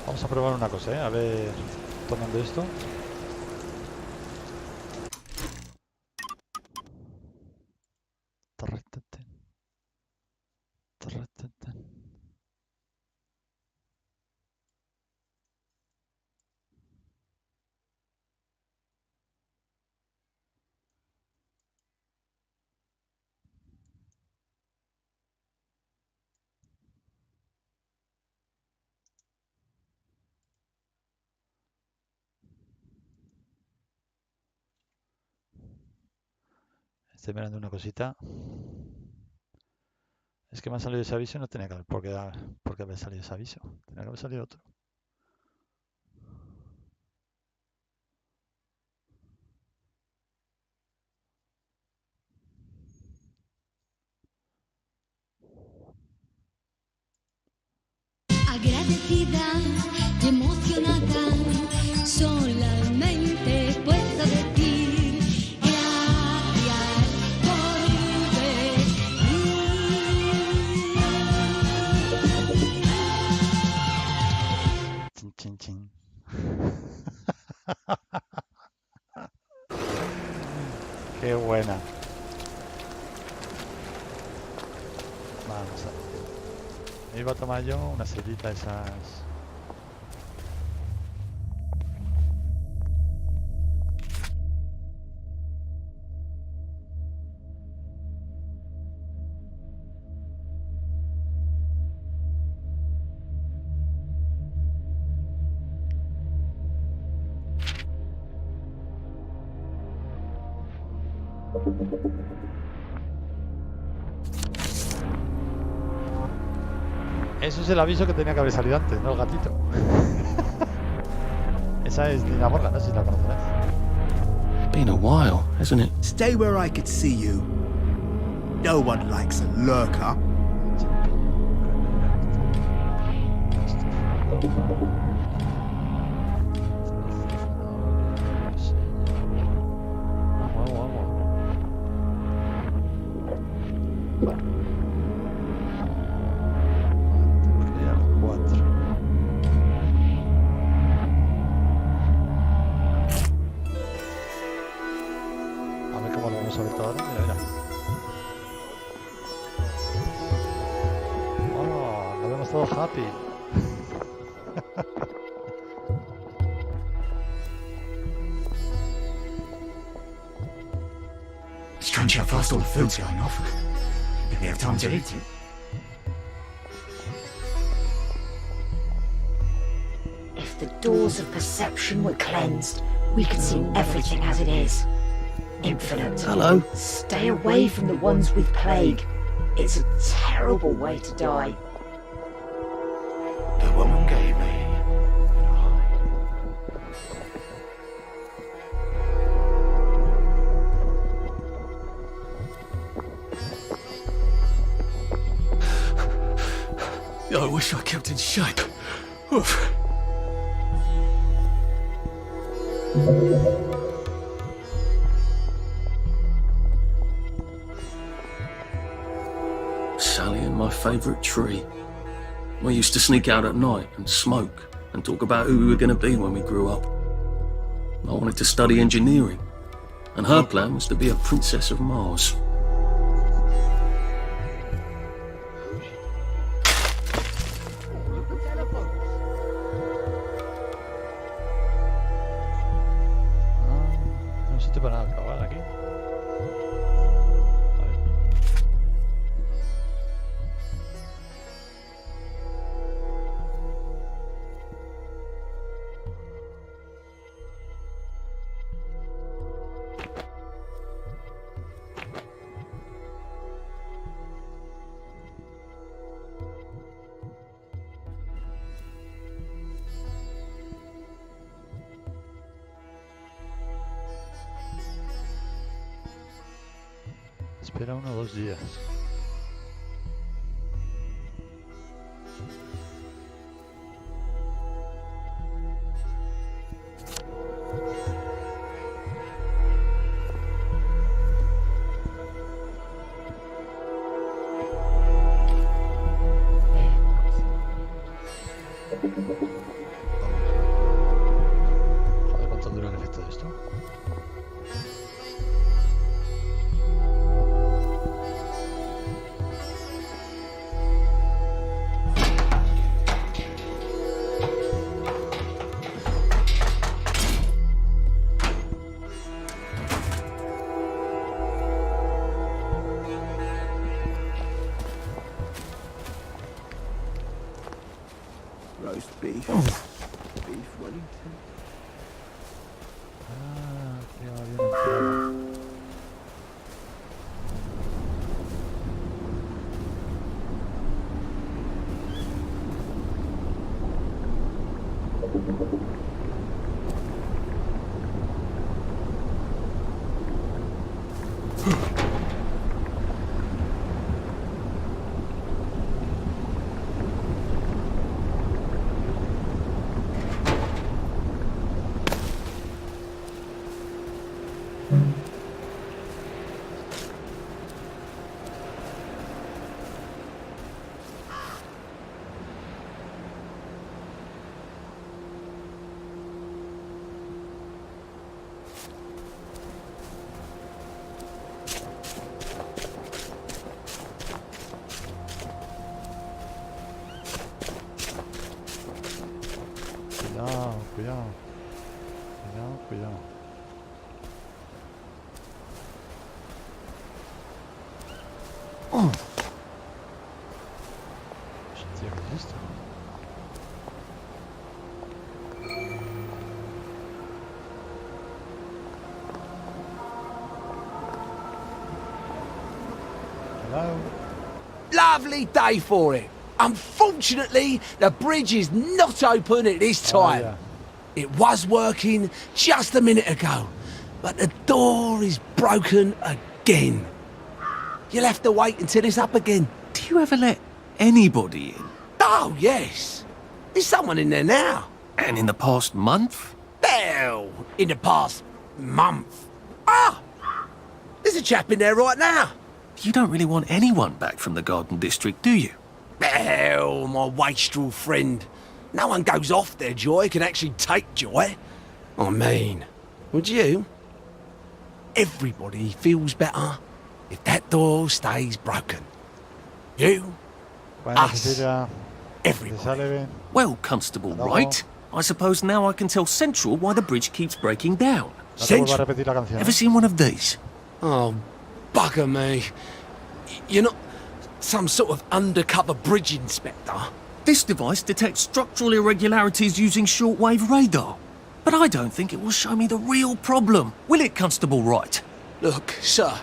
Vamos a probar una cosa, ¿eh? A ver, tomando esto. Estoy mirando una cosita. Es que me ha salido ese aviso y no tenía que haber. ¿Por qué haber salido ese aviso? Tenía que haber salido otro. Agradecida y emocionada, solamente puedo decir gracias por venir. Chin, chin, chin. Qué buena. Vamos a ver. Me iba a tomar yo una sedita de esas. Eso es el aviso que tenía que haber salido antes, no el gatito. Esa es Nina Morgan, no sé si la conocerás. Been a while, hasn't it? Stay where I could see you. No one likes a lurker. A ver cómo lo vamos a ver todo ahora. Mira, mira. Oh, lo vemos todo happy. Strange how fast all the food's going off. Maybe have time to eat it. If the doors of perception were cleansed, we could see everything as it is. Infinite. Hello? Stay away from the ones with plague. It's a terrible way to die. The woman gave me. I wish I kept in shape. Oof. Sally and my favourite tree. We used to sneak out at night and smoke and talk about who we were going to be when we grew up. I wanted to study engineering, and her plan was to be a princess of Mars. No sitio para acabar aquí. A ver. Espera 1 o 2 días. Joder, ¿cuánto dura el efecto de esto? Roast beef. Beef Wellington. Ah, que había entrado. Cuidado, cuidado. Cuidado, cuidado. Hostia, ¿qué es esto? Hello? Lovely day for it. Unfortunately, the bridge is not open at this time. yeah. It was working just a minute ago, but the door is broken again. You'll have to wait until it's up again. Do you ever let anybody in? Oh, yes. There's someone in there now. And in the past month? Well, in the past month. Ah! There's a chap in there right now. You don't really want anyone back from the Garden District, do you? Well, my wastrel friend. No one goes off their joy can actually take joy. I mean, would you? Everybody feels better if that door stays broken. You, Bueno, us, Cecilia, everybody. ¿te sale bien? Well, Constable Hello? Wright, I suppose now I can tell Central why the bridge keeps breaking down. No te vuelvo a repetir la canción. Ever seen one of these? Oh, bugger me. You're not some sort of undercover bridge inspector? This device detects structural irregularities using shortwave radar. But I don't think it will show me the real problem. Will it, Constable Wright? Look, sir,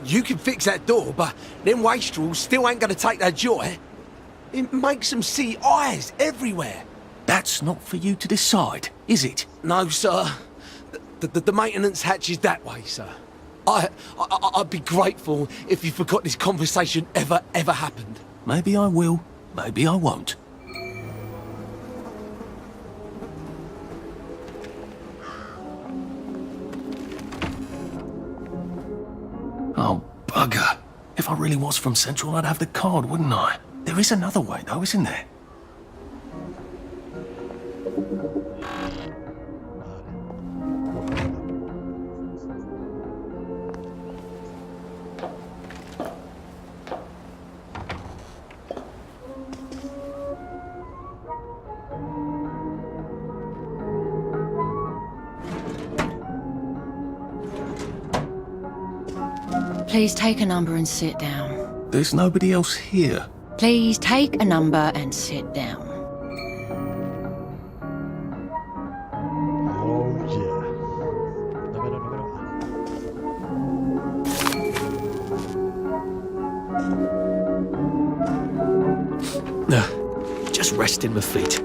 you can fix that door, but them wastrels still ain't gonna take their joy. It makes them see eyes everywhere. That's not for you to decide, is it? No, sir. The maintenance hatch is that way, sir. I'd be grateful if you forgot this conversation ever happened. Maybe I will, maybe I won't. Oh, bugger. If I really was from Central, I'd have the card, wouldn't I? There is another way, though, isn't there? Please take a number and sit down. There's nobody else here. Please take a number and sit down. Oh yeah. Número. Just resting my feet.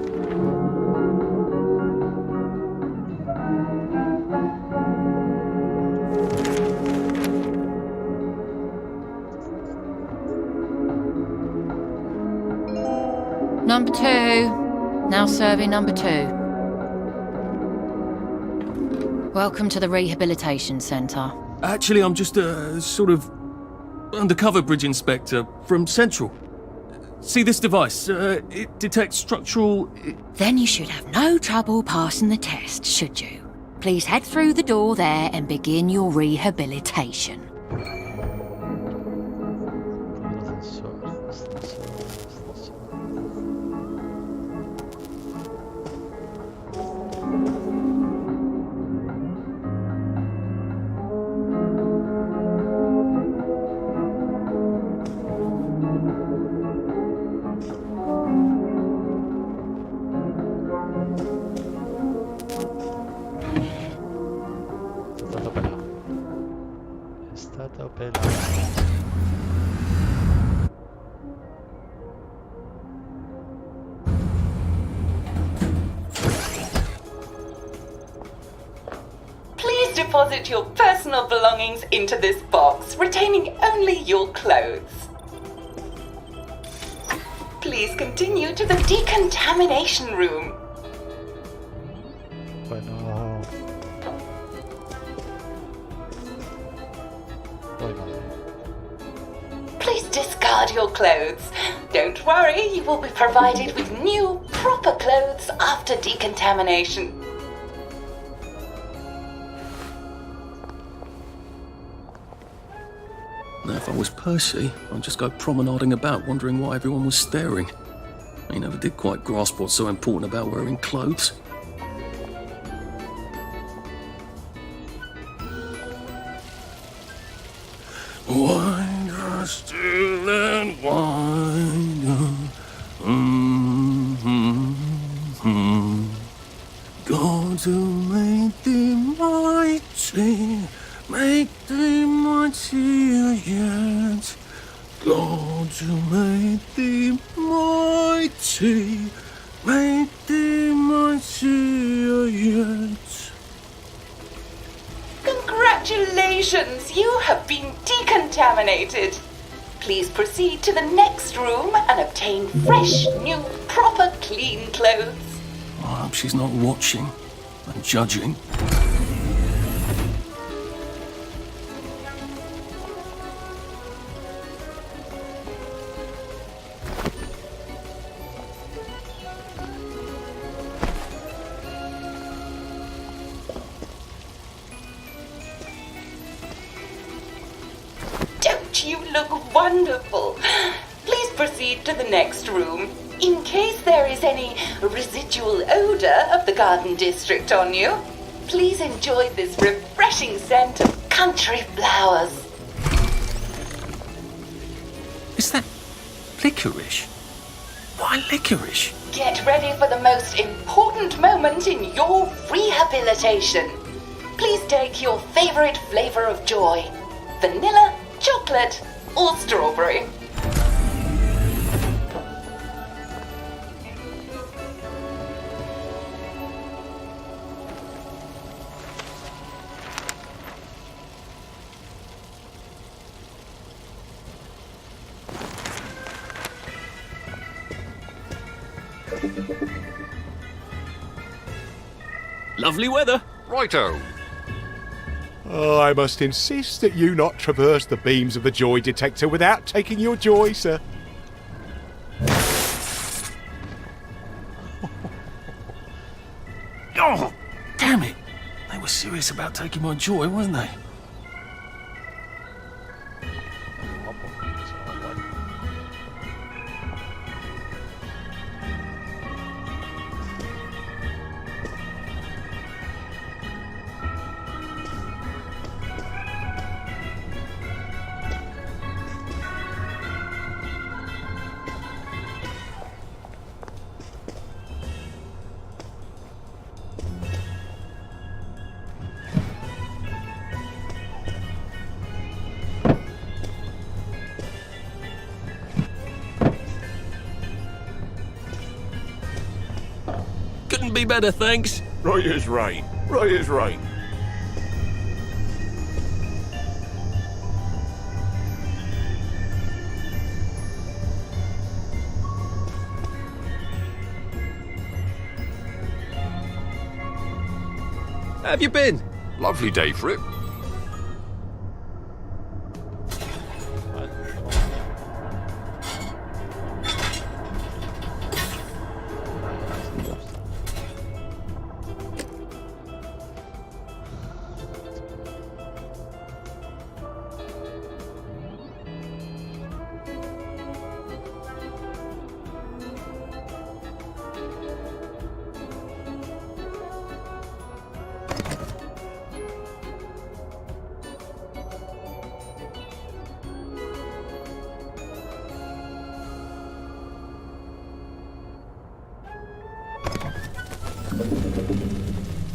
Number 2. Now serving number 2. Welcome to the Rehabilitation Centre. Actually, I'm just a sort of undercover bridge inspector from Central. See this device? It detects structural... Then you should have no trouble passing the test, should you? Please head through the door there and begin your rehabilitation. Está todo pelado. Please deposit your personal belongings into this box, retaining only your clothes. Please continue to the decontamination room. Bueno. Please discard your clothes. Don't worry, you will be provided with new, proper clothes after decontamination. Now, if I was Percy, I'd just go promenading about, wondering why everyone was staring. I never did quite grasp what's so important about wearing clothes. Wind still and wind. God to make thee mighty, make thee mightier yet. God to make thee mighty. city, made the mighty yet. Congratulations! You have been decontaminated. Please proceed to the next room and obtain fresh, new, proper, clean clothes. I hope she's not watching and judging. Don't you look wonderful? Please proceed to the next room. In case there is any residual odor of the Garden District on you, please enjoy this refreshing scent of country flowers. Is that licorice? Why licorice? Get ready for the most important moment in your rehabilitation. Please take your favorite flavor of joy. Vanilla, chocolate, or strawberry. Lovely weather. Righto. Oh, I must insist that you not traverse the beams of the joy detector without taking your joy, sir. Oh, damn it. They were serious about taking my joy, weren't they? Couldn't be better, thanks. Right as rain. Right as rain. How have you been? Lovely day for it.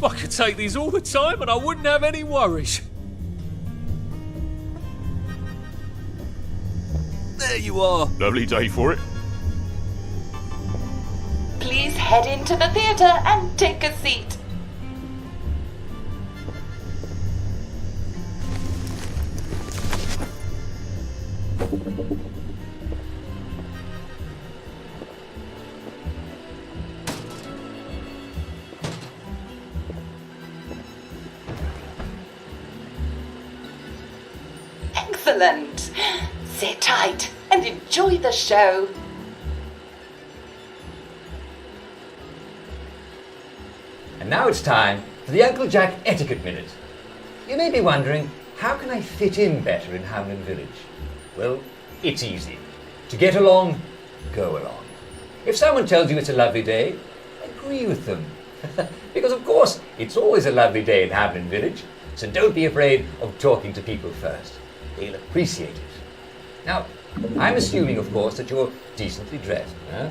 I could take these all the time and I wouldn't have any worries. There you are. Lovely day for it. Please head into the theatre and take a seat. Excellent. Sit tight and enjoy the show. And now it's time for the Uncle Jack Etiquette Minute. You may be wondering, how can I fit in better in Hamlin Village? Well, it's easy. To get along, go along. If someone tells you it's a lovely day, agree with them. Because of course, it's always a lovely day in Hamlin Village, so don't be afraid of talking to people first. They'll appreciate it. Now, I'm assuming, of course, that you're decently dressed. Huh?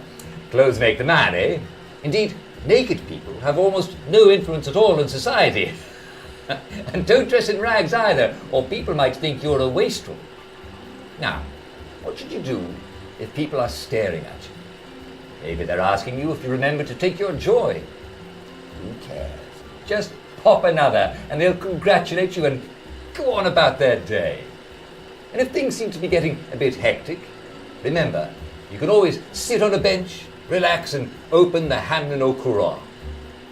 Clothes make the man, eh? Indeed, naked people have almost no influence at all in society. And don't dress in rags either, or people might think you're a wastrel. Now, what should you do if people are staring at you? Maybe they're asking you if you remember to take your joy. Who cares? Just pop another and they'll congratulate you and go on about their day. And if things seem to be getting a bit hectic, remember, you can always sit on a bench, relax and open the Hamlin O'Quran.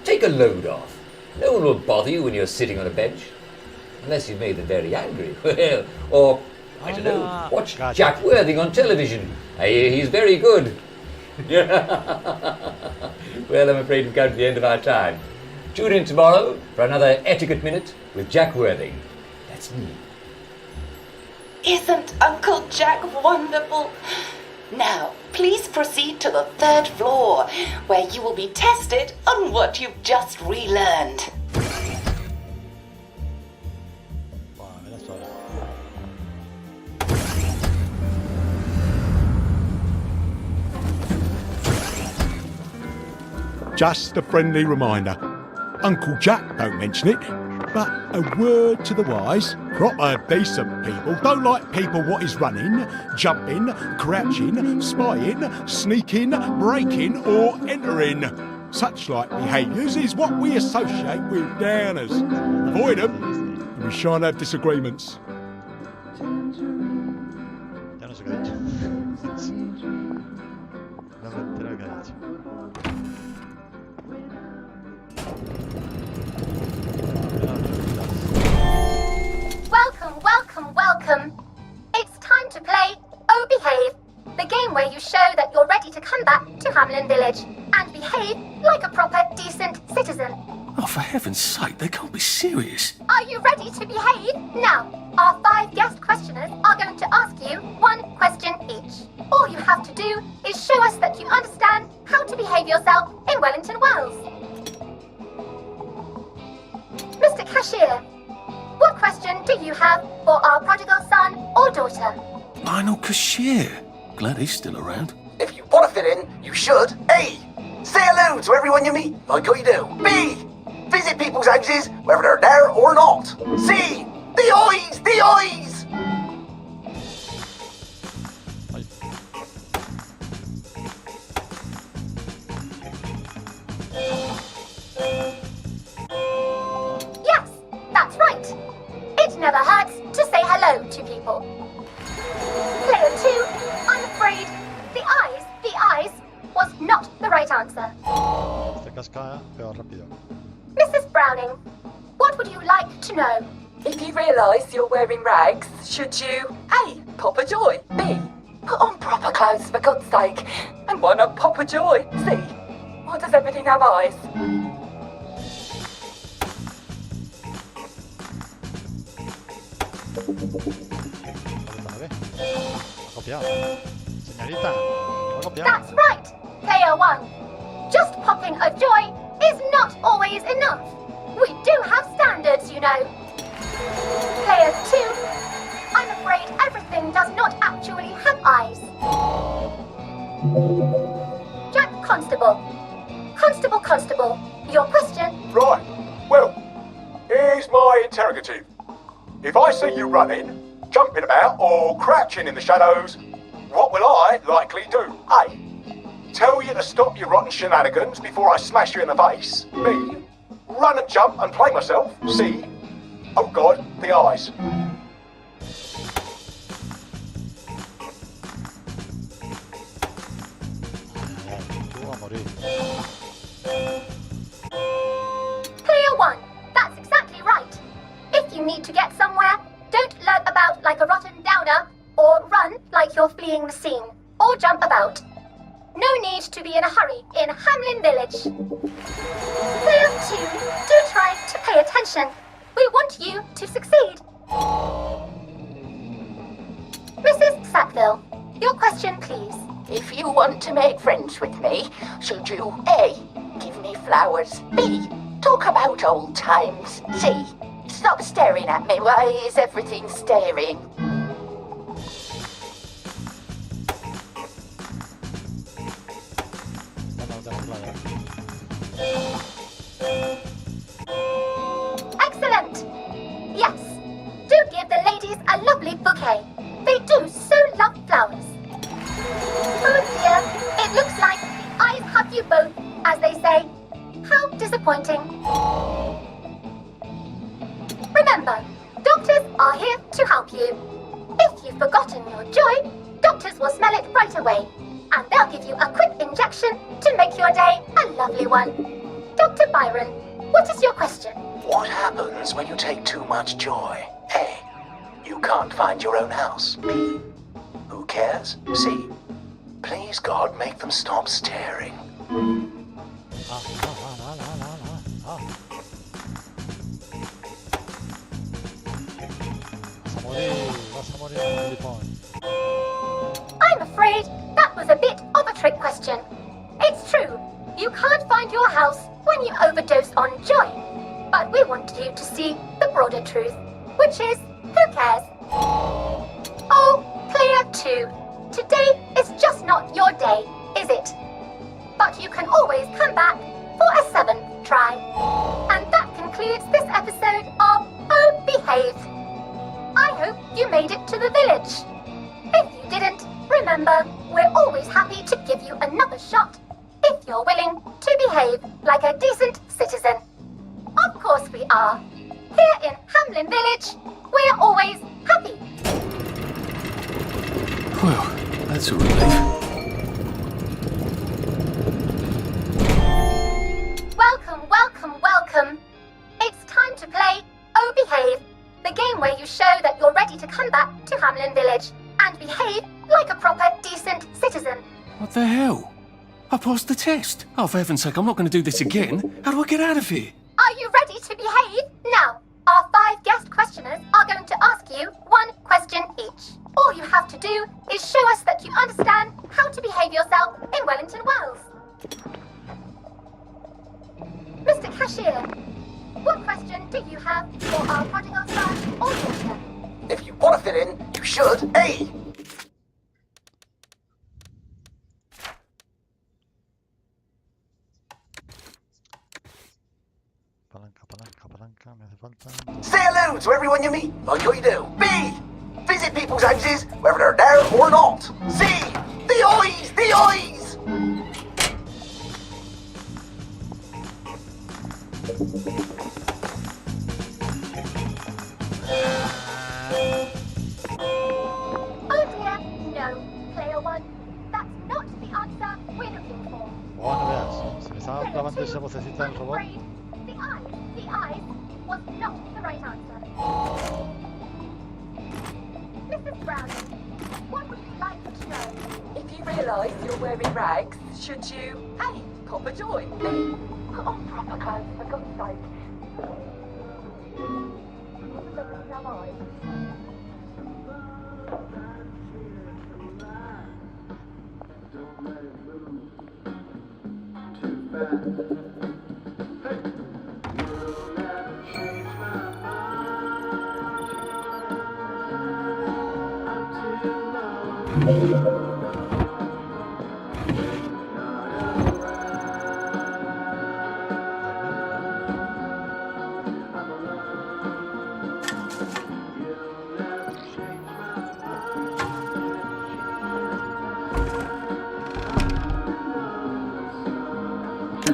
Take a load off. No one will bother you when you're sitting on a bench. Unless you've made them very angry. Well, or, I don't know, watch Jack Worthing on television. I hear he's very good. Well, I'm afraid we've come to the end of our time. Tune in tomorrow for another Etiquette Minute with Jack Worthing. That's me. Isn't Uncle Jack wonderful? Now, please proceed to the 3rd floor, where you will be tested on what you've just relearned. Just a friendly reminder. Uncle Jack don't mention it, but a word to the wise. Proper decent people don't like people what is running, jumping, crouching, spying, sneaking, breaking or entering. Such like behaviours is what we associate with downers. Avoid them and we shan't have disagreements. Ya no sé qué ha dicho. No me entero qué ha dicho. Welcome. It's time to play Oh Behave, the game where you show that you're ready to come back to Hamlin Village and behave like a proper, decent citizen. Oh, for heaven's sake, they can't be serious. Are you ready to behave? Now, our 5 guest questioners are going to ask you 1 question each. All you have to do is show us that you understand how to behave yourself in Wellington, Wales. Mr. Cashier, what question do you have for our prodigal son or daughter? Lionel Cashier. Glad he's still around. If you want to fit in, you should A. Say hello to everyone you meet, like how you do. B. Visit people's houses, whether they're there or not. C. The eyes! The eyes! Yes, that's right. It never hurts to say hello to people. Player 2, I'm afraid the eyes was not the right answer. Te casca, pero rápido. Mrs. Browning, what would you like to know? If you realise you're wearing rags, should you A. Pop a joy, B. Put on proper clothes for God's sake, and why not pop a joy, C. Why does everything have eyes? That's right, Player 1. Just popping a joy is not always enough. We do have standards, you know. Player 2, I'm afraid everything does not actually have eyes. Jack Constable. Constable, your question? Right, well, here's my interrogative. If I see you running, jumping about or crouching in the shadows, what will I likely do? A. Tell you to stop your rotten shenanigans before I smash you in the face. B. Run and jump and play myself. C. Oh God, the eyes. Player 1, that's exactly right. If you need to get somewhere, don't lurk about like a rotten downer, or run like you're fleeing the scene, or jump about. No need to be in a hurry in Hamlin Village. Player 2, do try to pay attention. We want you to succeed. Mrs. Sackville, your question, please. If you want to make friends with me, should you A. Give me flowers, B. Talk about old times, C. Stop staring at me, why is everything staring? Excellent! Yes, do give the ladies a lovely bouquet. They do so love flowers. Oh dear, it looks like the away, and they'll give you a quick injection to make your day a lovely one. Dr. Byron, what is your question? What happens when you take too much joy? A. You can't find your own house. B. Who cares? C. Please, God, make them stop staring. I'm afraid that was a bit of a trick question. It's true, you can't find your house when you overdose on joy. But we want you to see the broader truth, which is, who cares? Oh, player 2, today is just not your day, is it? But you can always come back for a 7th try. And that concludes this episode of Oh Behave. I hope you made it to the village. If you didn't, remember, we're always happy to give you another shot if you're willing to behave like a decent citizen. Of course we are. Here in Hamlin Village, we're always happy. Well, that's a relief. Welcome, welcome, welcome. It's time to play Oh Behave, the game where you show that you're ready to come back to Hamlin Village and behave like a proper, decent citizen. What the hell? I passed the test. Oh, for heaven's sake, I'm not going to do this again. How do I get out of here? Are you ready to behave? Now, our 5 guest questioners are going to ask you 1 question each. All you have to do is show us that you understand how to behave yourself in Wellington Wells. Mr. Cashier, what question do you have for our prodigal son or daughter? If you want to fit in, you should. A. Say hello to everyone you meet, like you do. B. Visit people's houses, whether they're there or not. C. The eyes! The eyes! Oh dear, no. Player 1, that's not the answer we're looking for. Oh, no veas. Se me estaba clavando esa vocecita del robot. The eyes was not the right answer. Mrs. Browning, what would you like to know? If you realise you're wearing rags, should you A. Cop a joy? B. Put on proper clothes, for God's sake.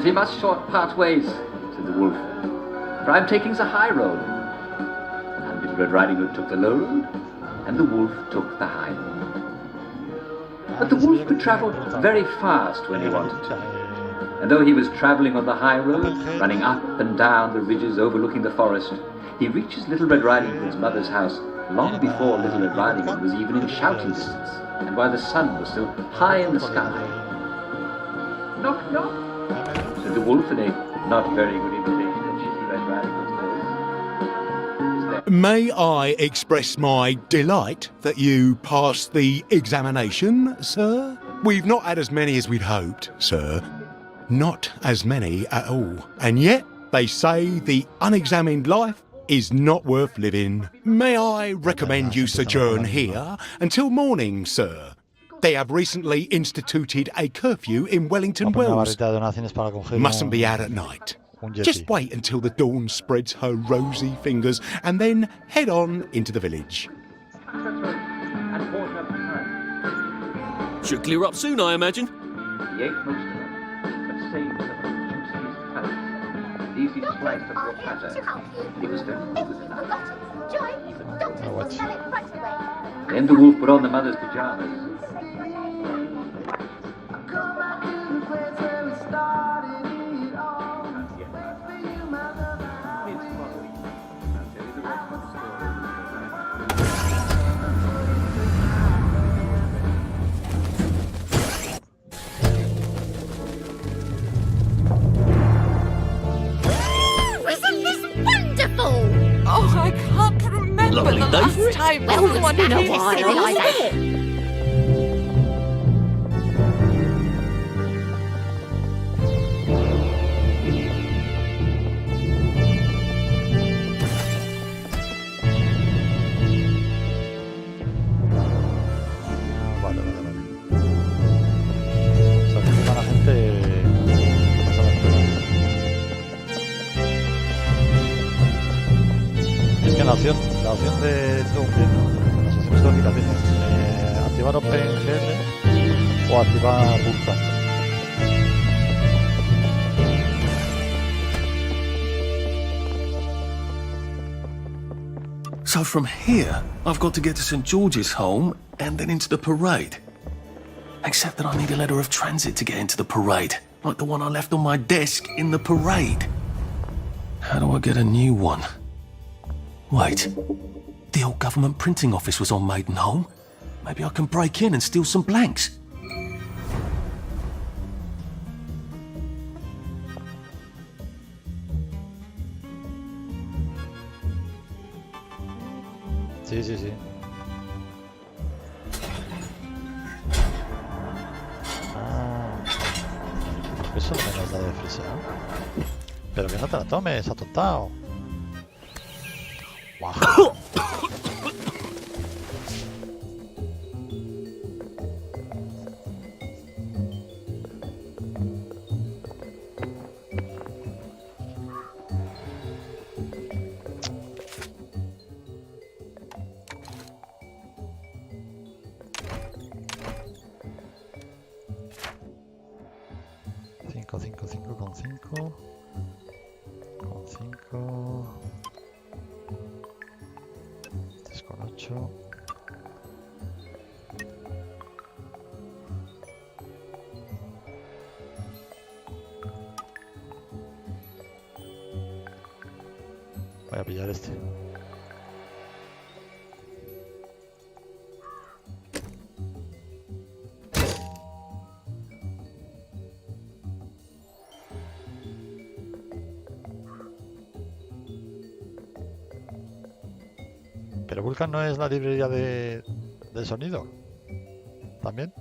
We must part ways, said the wolf, for I'm taking the high road. And Little Red Riding Hood took the low road, and the wolf took the high road. But the wolf could travel very fast when he wanted to. And though he was travelling on the high road, running up and down the ridges overlooking the forest, he reaches Little Red Riding Hood's mother's house long before Little Red Riding Hood was even in shouting distance, and while the sun was still high in the sky. Knock, knock, said the wolf in a not very good imitation of Little Red Riding Hood's voice. May I express my delight that you passed the examination, sir? We've not had as many as we'd hoped, sir. Not as many at all. And yet, they say the unexamined life is not worth living. May I recommend you sojourn here until morning, sir? They have recently instituted a curfew in Wellington Wells. Mustn't be out at night. Just wait until the dawn spreads her rosy fingers and then head on into the village. Should clear up soon, I imagine. He ate most of them, but saved some of the juiciest cuts. These he sliced up to a platter. He was very good enough. Joy, doctors will smell it right away. Then the wolf put on the mother's pyjamas. one in a while. Vale. O sea, que encima la gente pasa las pruebas. Es que la opción de las opciones gráficas tiene activar OpenGL o activar Vulkan. So from here, I've got to get to St. George's home and then into the parade. Except that I need a letter of transit to get into the parade, like the one I left on my desk in the parade. How do I get a new one? Wait, the old government printing office was on Maidenholm. Maybe I can break in and steal some blanks. Sí. Eso no me nos da de frisa. Pero que no te la tomes, atontado. Guau. Con 5. 3 con 8. Voy a pillar este. Pero Vulkan no es la librería de sonido. ¿También?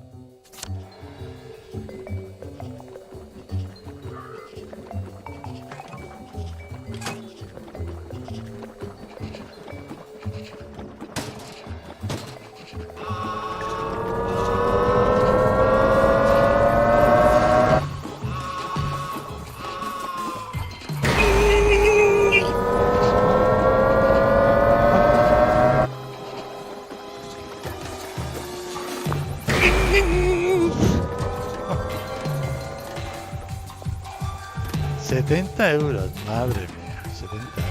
€70, madre mía, 70 €.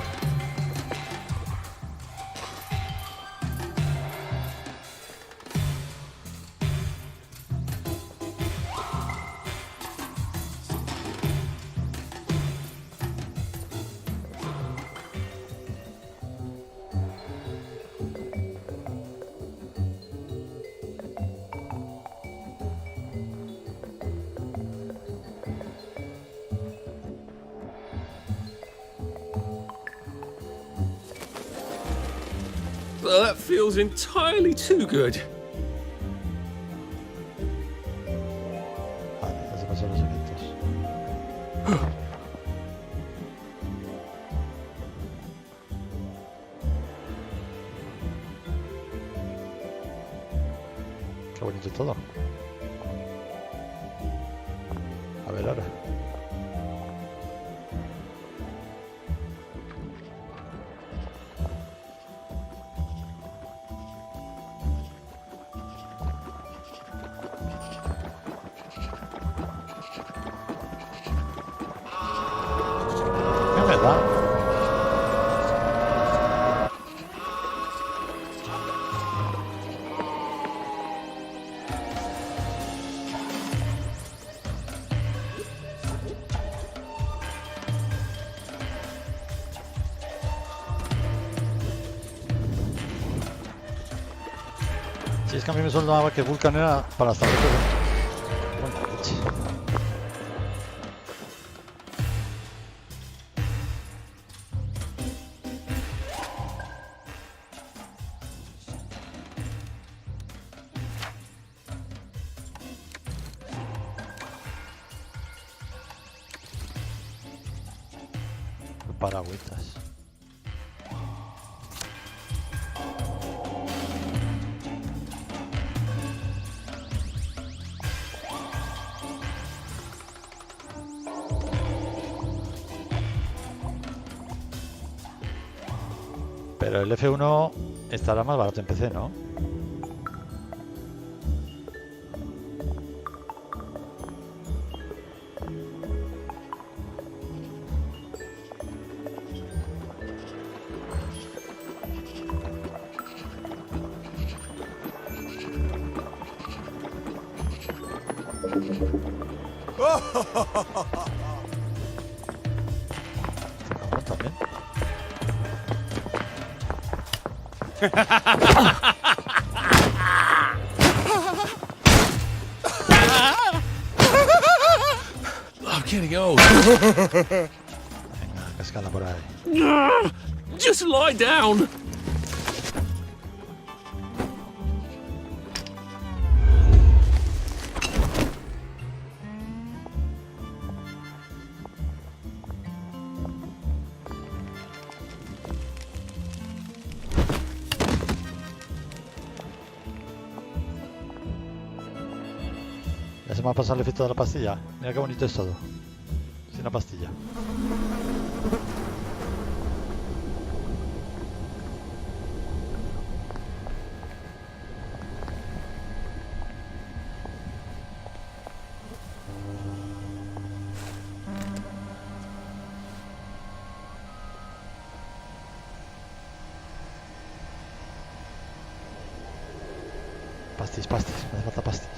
Well, that feels entirely too good. Vale, ya se pasan los eventos. Qué bonito todo. A ver ahora. Si es que a mí me sonaba que Vulkan era para las tabletas de... Bueno, leche. paragüitas. Pero el F1 estará más barato en PC, ¿no? También. I'm getting old. Venga, cascala por ahí. Just lie down. Ya se me ha pasado el efecto de la pastilla. Mira qué bonito es todo. Sin la pastilla. Pastis, me hace falta pastis.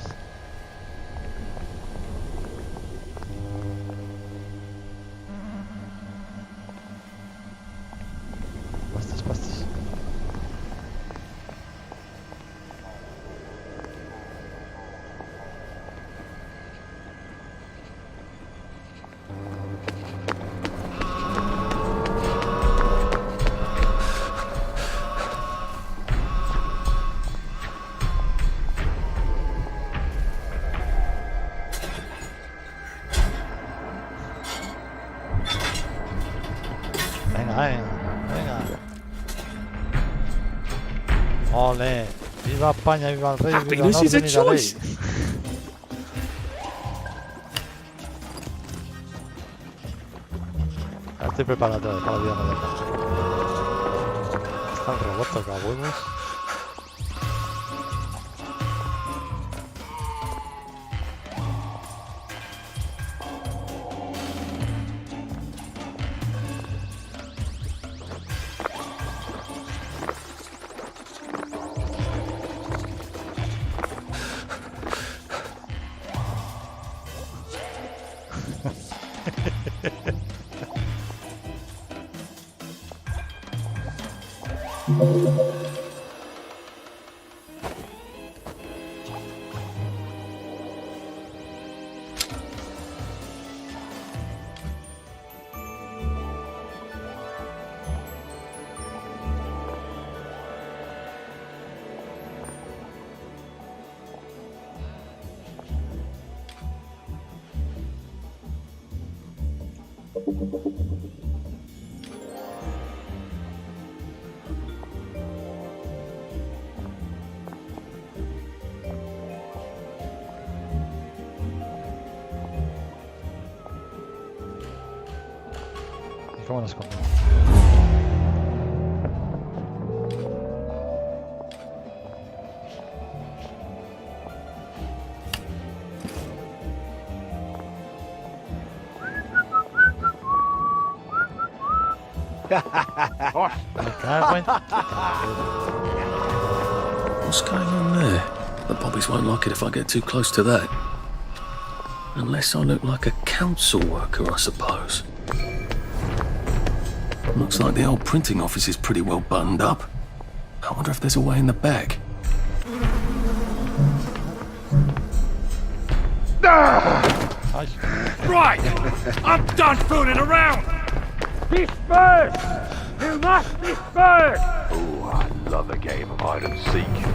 Pastis. Venga. Ole. Viva España, viva el rey, viva el Happiness is a orden y la ley. choice. Ya estoy preparado para la vida moderna. Está el robot toca huevos. ¿Cómo nos escondo? What's going on there? The bobbies won't like it if I get too close to that. Unless I look like a council worker, I suppose. Looks like the old printing office is pretty well buttoned up. I wonder if there's a way in the back. Right! I'm done fooling around! Disperse! You must disperse! Oh, I love a game of hide and seek.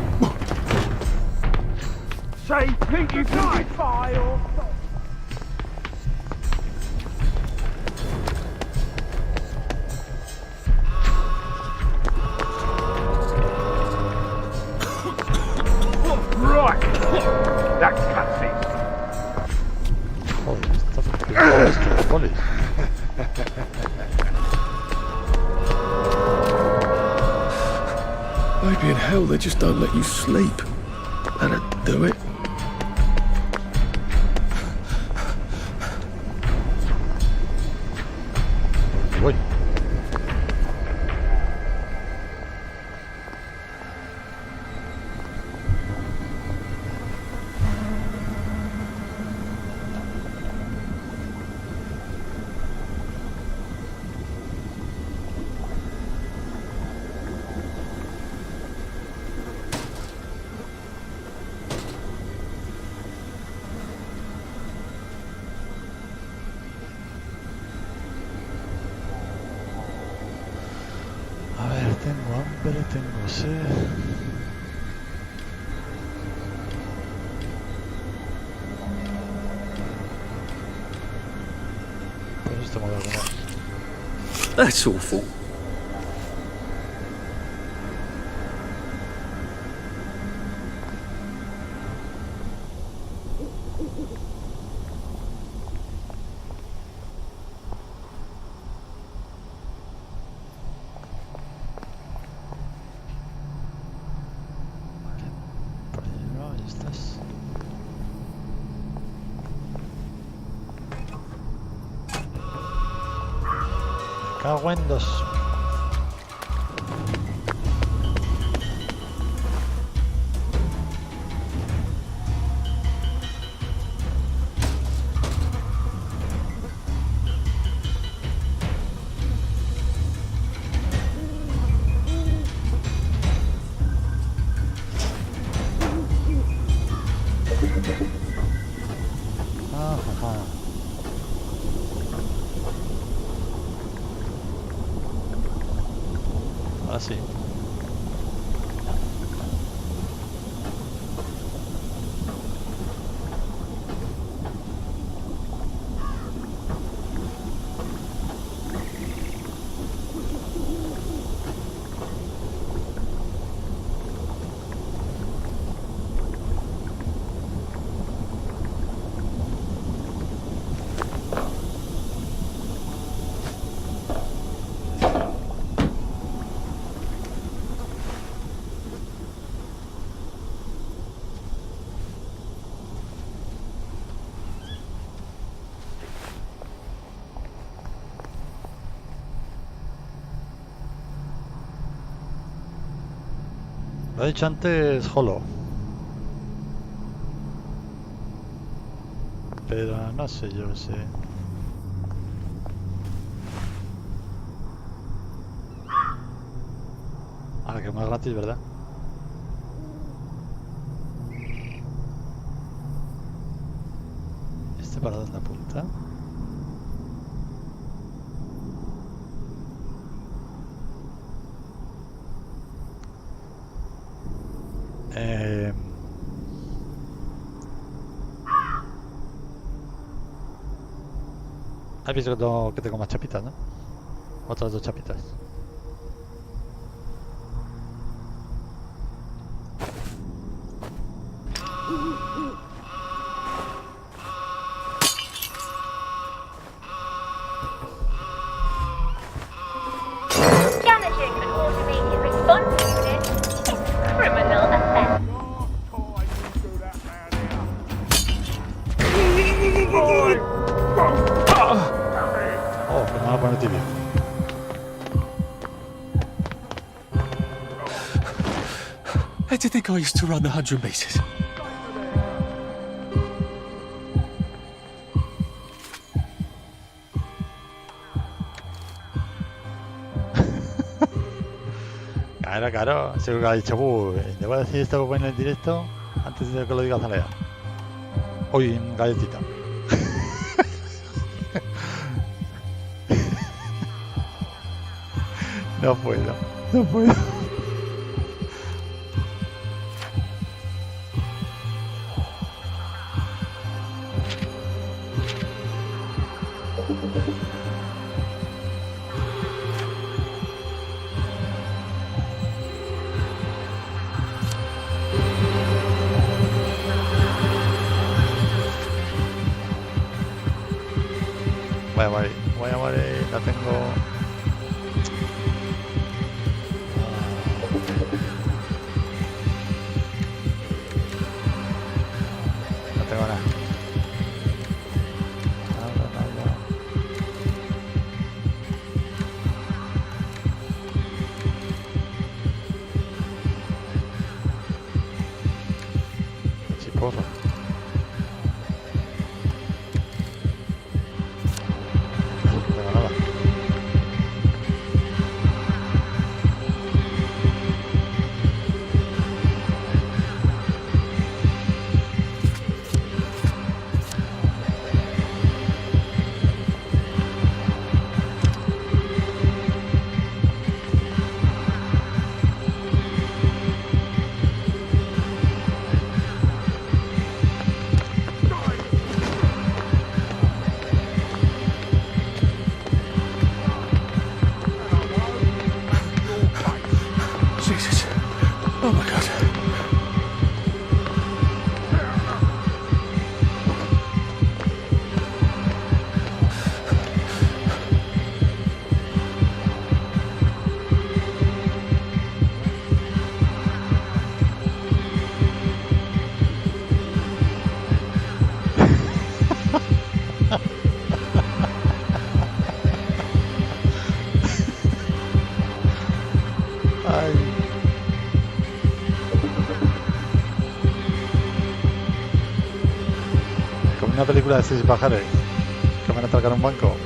Say, Pete, you die, fire! That cutscene. Joder, estos polis. Maybe in hell they just don't let you sleep. That'd do it. Voy. A ver, tengo hambre, tengo sed. Pues esto me voy a comer. That's awful. Por ahí no, ya estás. Me cago en dos. Ajá. Ahora sí. Lo he dicho antes, Holo. Pero no sé, yo qué sé. Ahora que es más gratis, ¿verdad? ¿Este para dónde apunta? ¿Has visto que tengo más chapitas, no? Otras dos chapitas. Damaging an automated response unit is criminal offense. Oh, que me va a poner tibio. How did you think I used to run the 100 meters? Claro, seguro que ha dicho, le voy a decir esto en el directo antes de que lo diga Zalea. Uy, galletita. No puedo. Voy a morir, la tengo. No tengo nada. Nada. Chiporro. No tengo nada. Jesus. Oh my god. Ay. Como una película de 6 pajares que van a atracar un banco.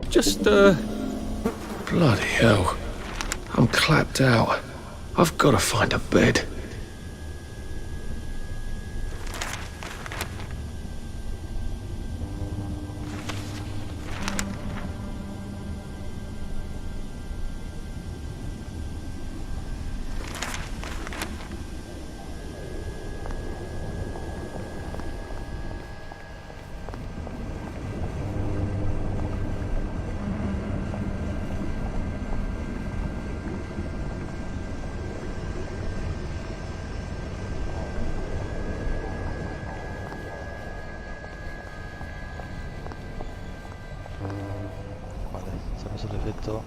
Just, bloody hell. I'm clapped out. I've got to find a bed. Vale, hacemos el efecto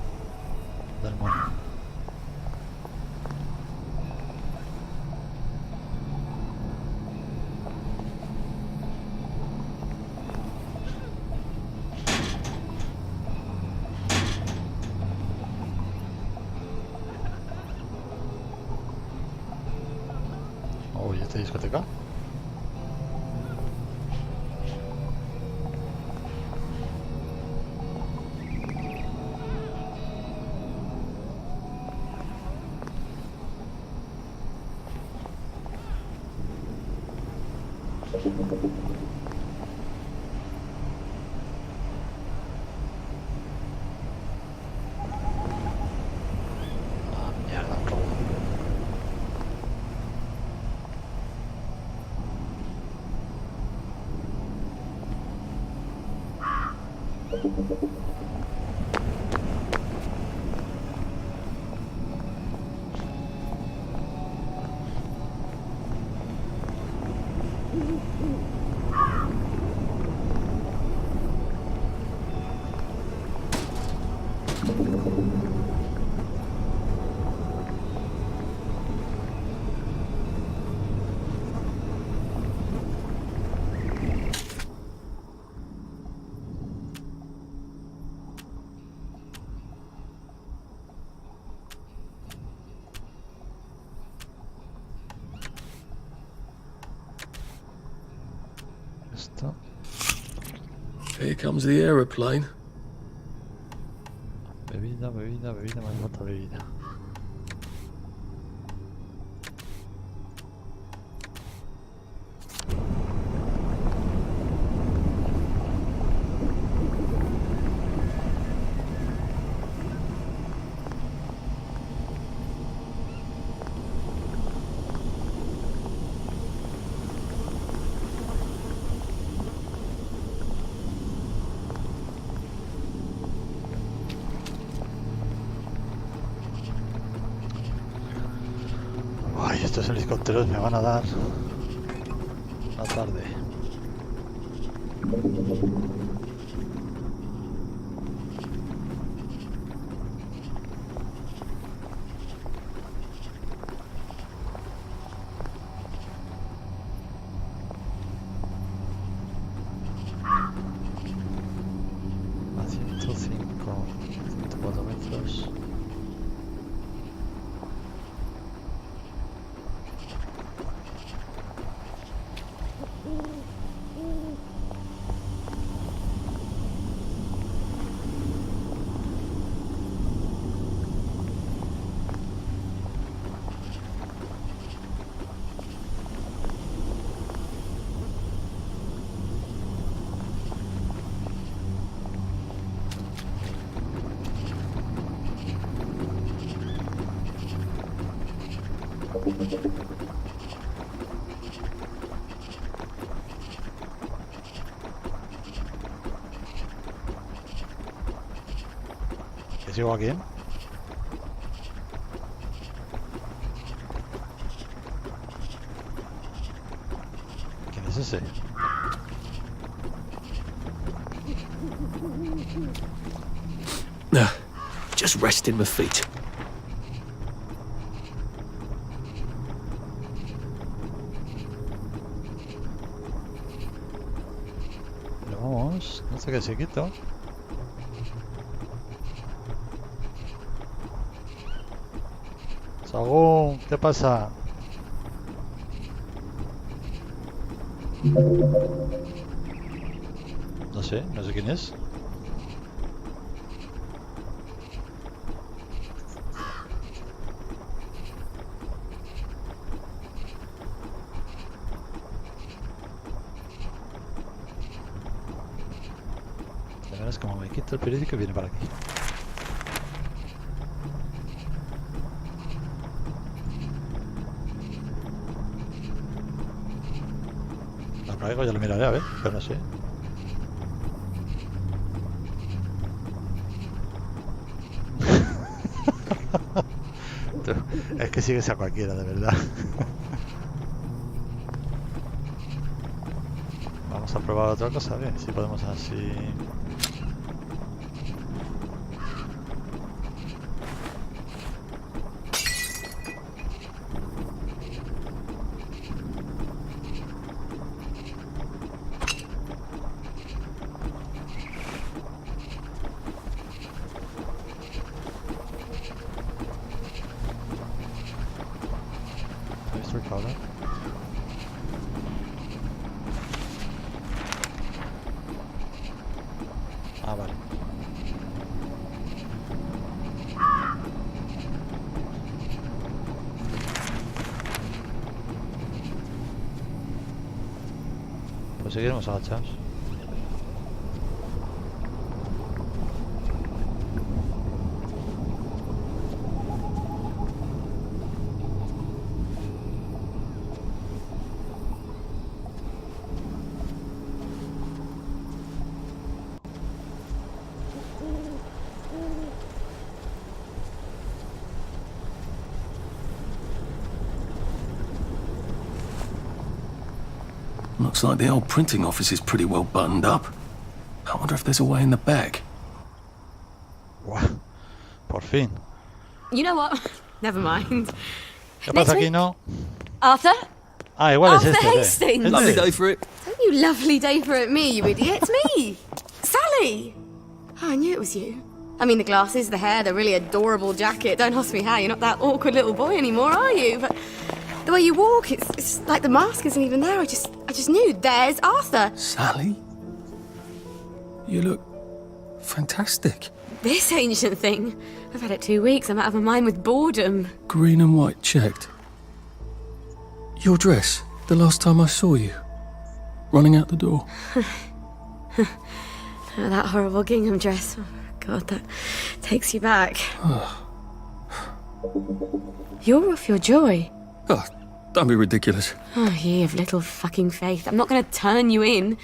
del mono. Uy, ¿esta discoteca? Ah, mierda, robo. Here comes the aeroplane. Bebida, bebida, bebida, me falta bebida. Ay, estos helicópteros me van a dar la tarde. A 105, 104 metros. ¿Que sigo aquí? ¿Quién es ese? Nah, just resting my feet. Pero vamos, no sé qué se quito. Sagún, ¿qué pasa? No sé quién es. De veras, como me quito el periódico, viene para aquí. Lo caigo, ya lo miraré, a ver, pero no sé. Es que sigues a cualquiera, de verdad. Vamos a probar otra cosa, a ver si podemos así. Ahora. Ah, vale. Pues seguiremos agachados. Looks like the old printing office is pretty well buttoned up. I wonder if there's a way in the back. Por fin. You know what? Never mind. ¿Qué pasa aquí, no? Arthur? Ah, igual Arthur es este. Hastings. Lovely day for it. Don't you lovely day for it me, you idiot. It's me. Sally. Oh, I knew it was you. I mean, the glasses, the hair, the really adorable jacket. Don't ask me how. You're not that awkward little boy anymore, are you? But the way you walk, it's like the mask isn't even there. I just knew. There's Arthur. Sally? You look fantastic. This ancient thing. I've had it 2 weeks. I'm out of my mind with boredom. Green and white checked. Your dress, the last time I saw you. Running out the door. That horrible gingham dress. Oh, God, that takes you back. You're off your joy. Oh, don't be ridiculous. Oh, you have little fucking faith. I'm not going to turn you in.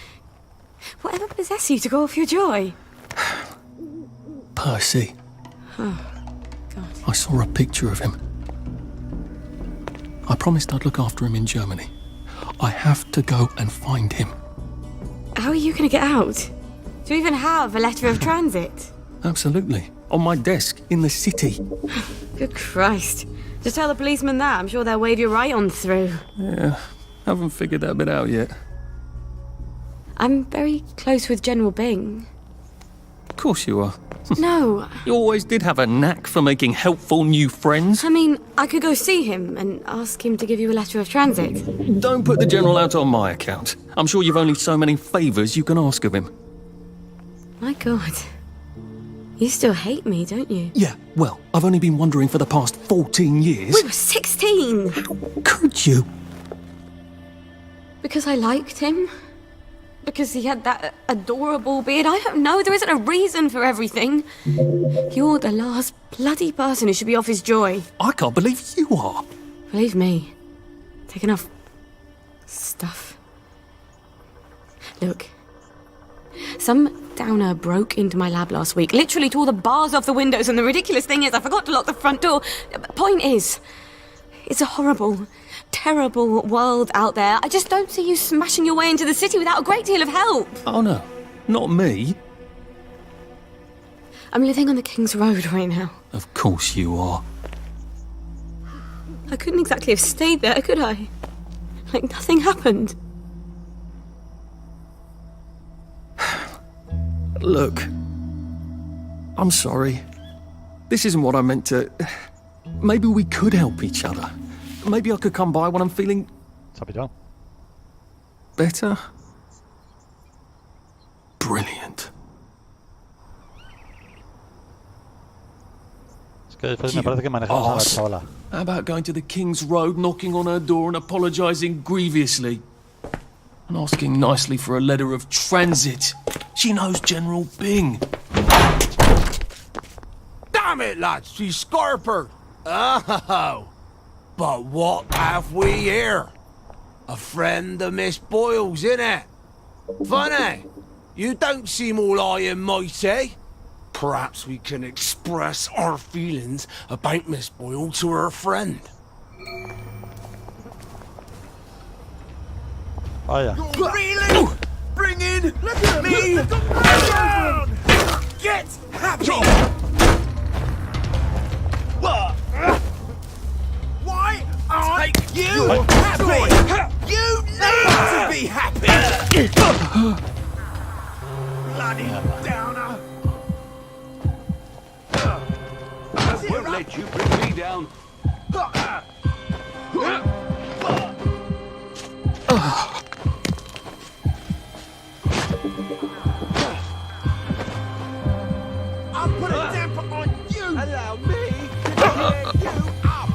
Whatever possessed you to go off your joy? Percy. Oh, God. I saw a picture of him. I promised I'd look after him in Germany. I have to go and find him. How are you going to get out? Do you even have a letter of transit? Absolutely. On my desk, in the city. Good Christ. Just tell the policeman that. I'm sure they'll wave you right on through. Yeah, haven't figured that bit out yet. I'm very close with General Bing. Of course you are. No. You always did have a knack for making helpful new friends. I mean, I could go see him and ask him to give you a letter of transit. Don't put the General out on my account. I'm sure you've only so many favours you can ask of him. My God. You still hate me, don't you? Yeah, well, I've only been wondering for the past 14 years. We were 16! How could you? Because I liked him? Because he had that adorable beard? I don't know, there isn't a reason for everything. You're the last bloody person who should be off his joy. I can't believe you are. Believe me. Take enough stuff. Look. Some downer broke into my lab last week, literally tore the bars off the windows, and the ridiculous thing is I forgot to lock the front door. Point is, it's a horrible, terrible world out there. I just don't see you smashing your way into the city without a great deal of help. Oh no, not me. I'm living on the King's Road right now. Of course you are. I couldn't exactly have stayed there, could I? Like nothing happened. Look, I'm sorry. This isn't what I meant to... Maybe we could help each other. Maybe I could come by when I'm feeling... better? Brilliant. Es que después me parece que manejamos a la chavala. How about going to the King's Road, knocking on her door and apologising grievously? And asking nicely for a letter of transit. She knows General Bing. Damn it, lads, she's scarpered. Oh, but what have we here? A friend of Miss Boyle's, innit? Funny, you don't seem all high and mighty. Perhaps we can express our feelings about Miss Boyle to her friend. Oh, yeah. Really? Bring in me down! Get happy! Why aren't you happy? You need to be happy! Bloody downer! I won't let you bring me down. I'll put a damper on you! Allow me to tear you up!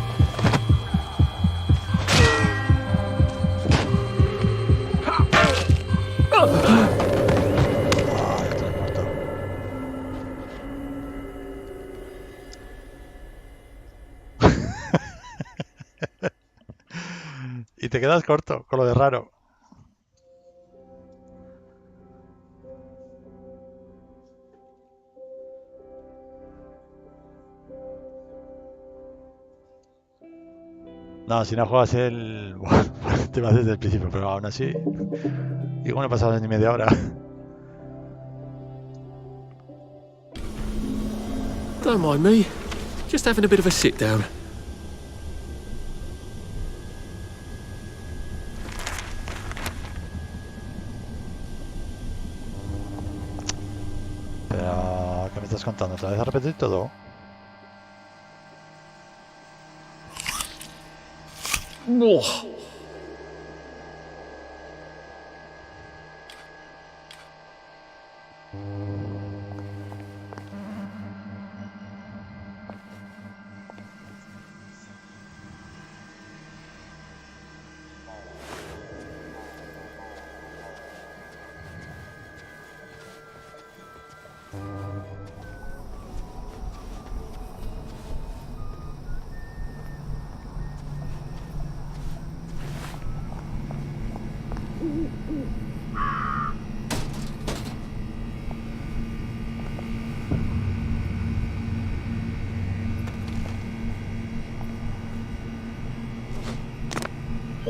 Y te quedas corto con lo de raro. No, si no juegas el... Bueno, te vas desde el principio, pero aún así... Igual no he pasado ni media hora. Don't mind me. Just having a bit of a sit down. Pero... ¿Qué me estás contando? ¿Otra vez a repetir todo? No.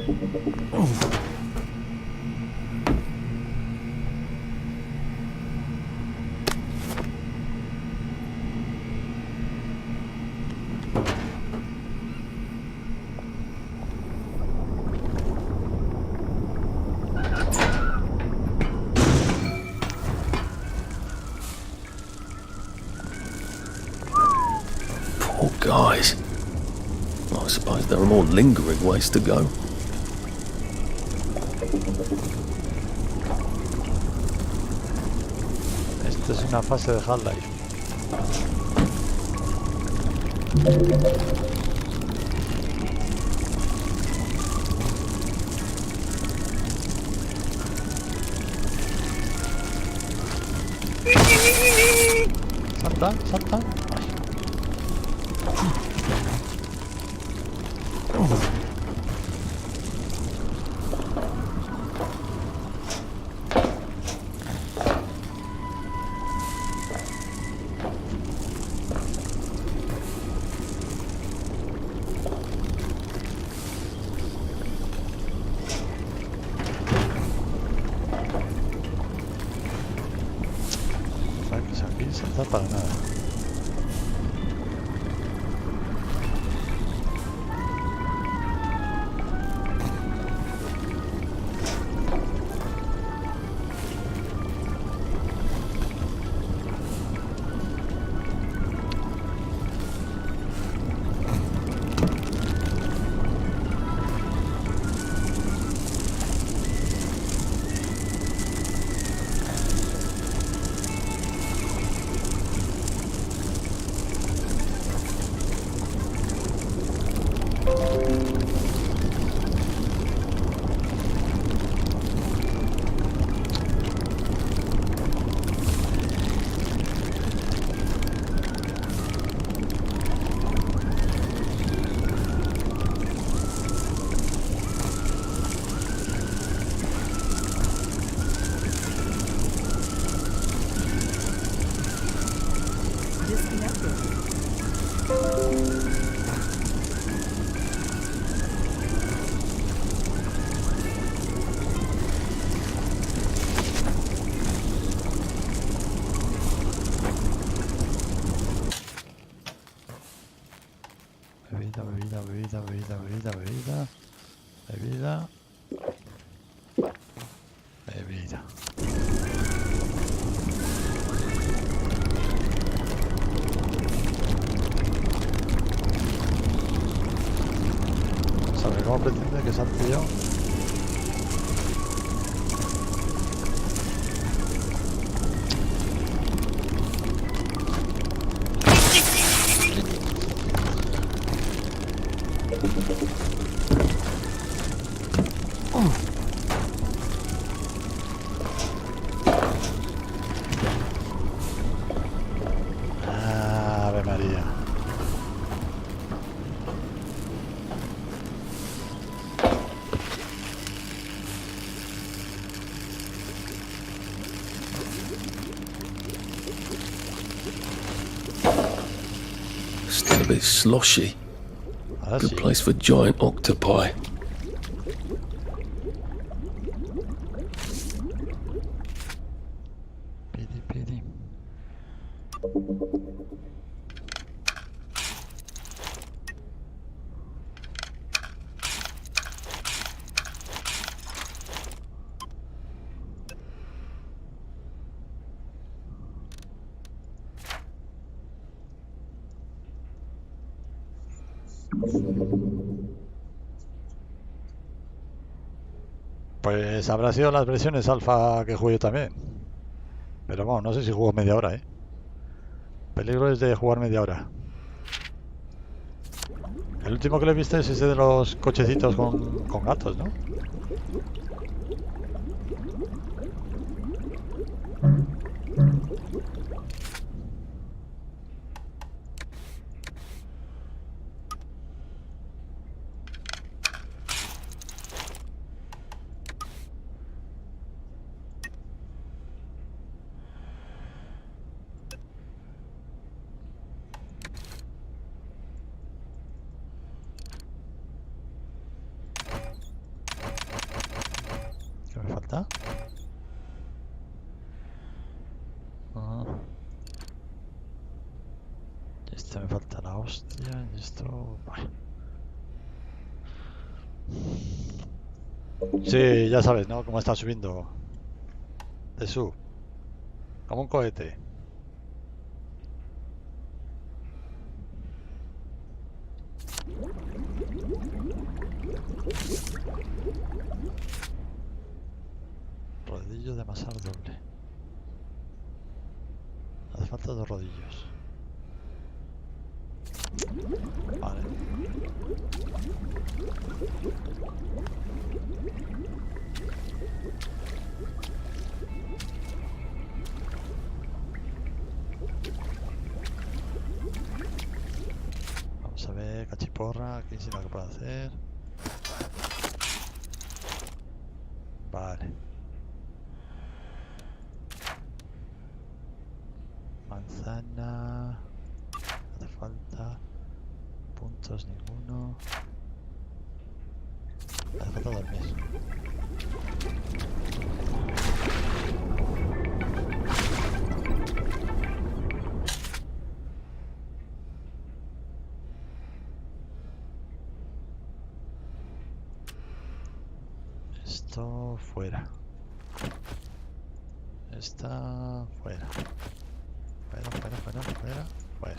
Poor guys. I suppose there are more lingering ways to go. Esto es una fase de Half-Life. Salta, salta. Aquí saltar para nada. Bebida, bebida, bebida, bebida, bebida, bebida, bebida, bebida. ¿Sabe cómo pretende que salte yo? Ave María. Still a bit sloshy. Ahora Good sí. place for giant octopi. Pidi, pidi. Pues habrá sido las versiones alfa que jugué también. Pero vamos, no sé si juego media hora, ¿eh? Peligro es de jugar media hora. El último que le viste es ese de los cochecitos con gatos, ¿no? falta? Ah. Este me falta la hostia y esto... Bueno. Sí, ya sabes, ¿no? Cómo está subiendo. De sub. Como un cohete. Rodillo de amasar doble. Hace falta 2 rodillos. Vale. Vamos a ver, cachiporra, aquí sí lo que puedo hacer. Vale. Manzana. No hace falta. Puntos ninguno. Hace falta dormir. Esto fuera. Esta fuera. Fuera.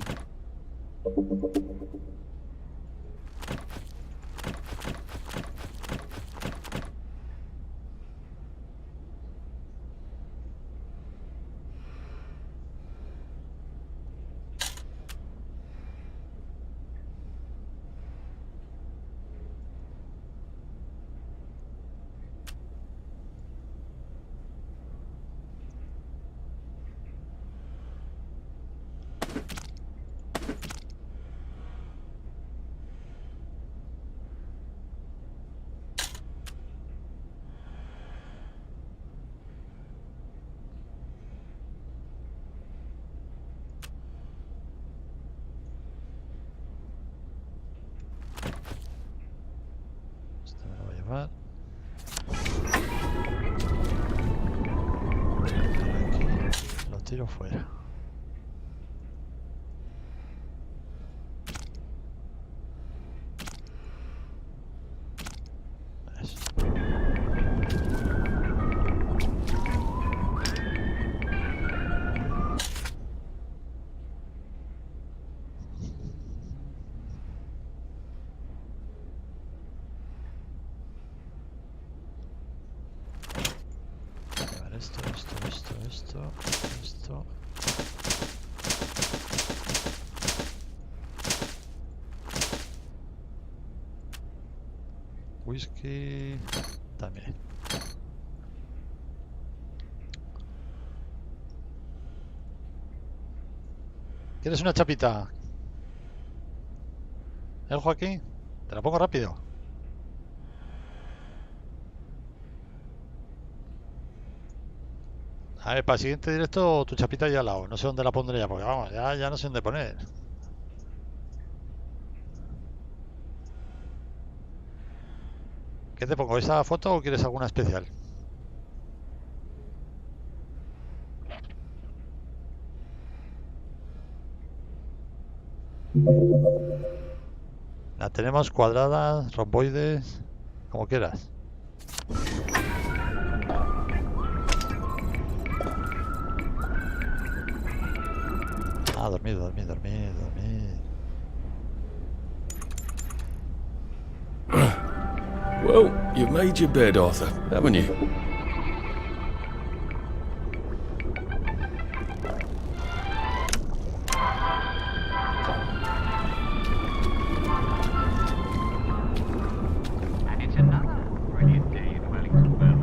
Aquí, lo tiro fuera. Eso. Esto. Whisky también. ¿Quieres una chapita? ¿El Joaquín? Te la pongo rápido. A ver, para el siguiente directo tu chapita ya al lado. No sé dónde la pondré ya, porque vamos, ya no sé dónde poner. ¿Qué te pongo? ¿Esa foto o quieres alguna especial? La tenemos cuadrada, romboides, como quieras. Ah, dormir. Well, you've made your bed, Arthur, haven't you? And it's another brilliant day in Wellington Wells.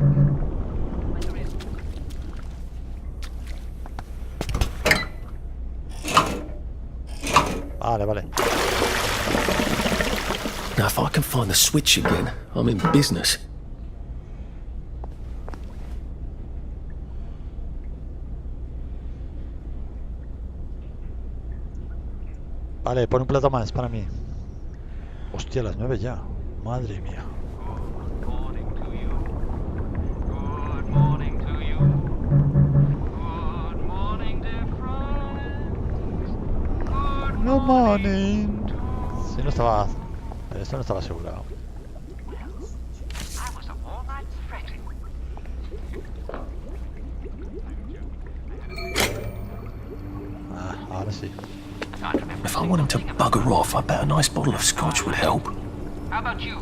Vale. Now, if I can find the switch again, I'm in business. Vale, pon un plato más para mí. Hostia, las 9 ya. Madre mía. Good morning to you. Good Good morning. Si no estaba... Esto no estaba asegurado. I was up all night fretting. Ah, ahora sí. If I want him to bugger off, I bet a nice bottle of scotch would help. How about you?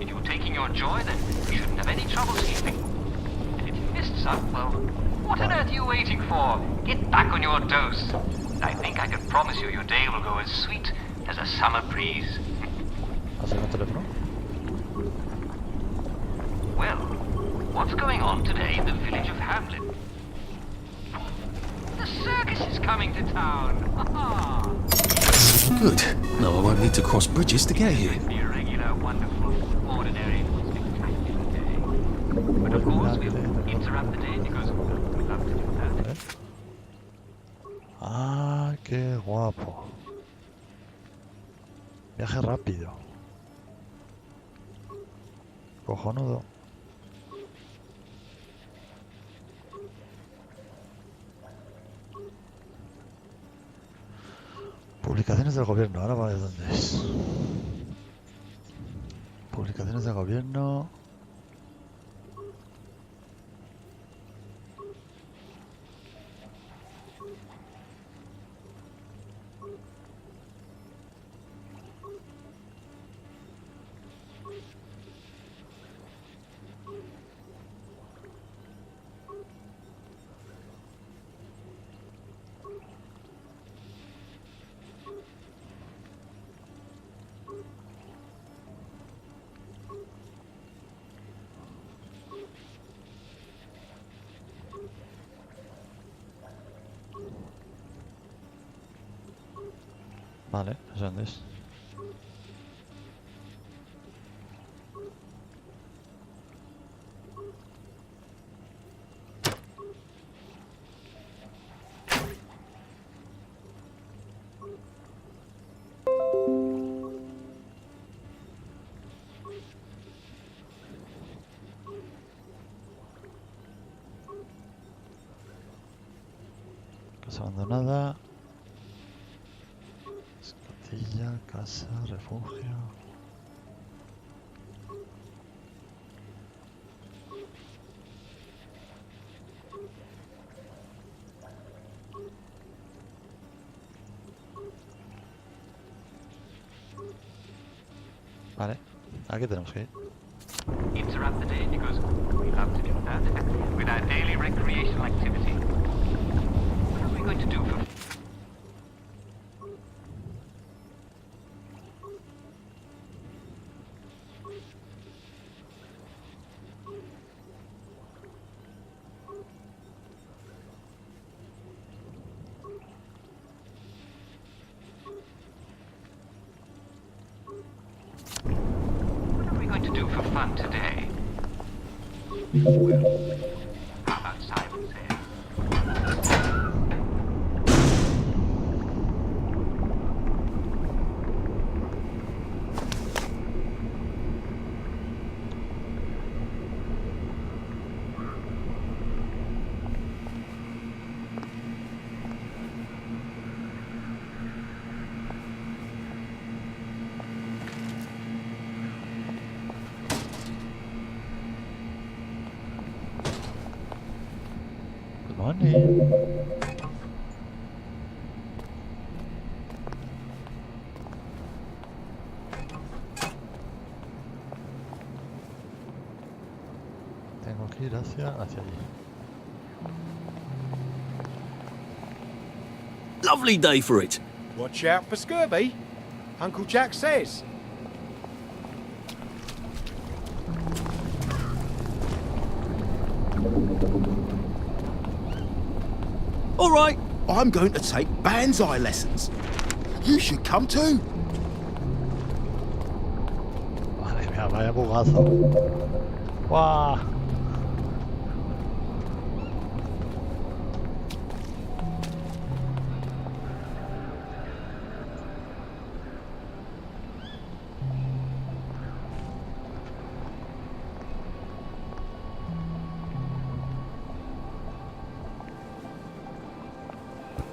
If you're taking your joy, then you shouldn't have any trouble sleeping. And if you missed some, well, what on earth are you waiting for? Get back on your dose. I think I can promise you your day will go as sweet as a summer breeze. ¿Hacer un teléfono? Well, what's going on today in the village of Hamlet? The circus is coming to town. Good. Now I won't need to cross bridges to get here. Be a regular, wonderful, ordinary, spectacular day. But of course, we'll interrupt the day because we love to do that. Ah, qué guapo. Viaje rápido. Cojonudo. Publicaciones del gobierno. Ahora va a ver dónde es. Publicaciones del gobierno. Vale, ¿eso dónde es? Casa abandonada. Escotilla, casa, refugio. Vale, aquí tenemos que ir. Interrupt the day because we love to do that with our daily recreational activity. What are we going to do for... What are we going to do for fun today? Well, how about Simon's Head? Good morning. Tengo que ir hacia allí. Lovely day for it. Watch out for scurvy, Uncle Jack says. All right, I'm going to take Banzai lessons. You should come too. Madre mía, vaya bugazo. ¡Guau!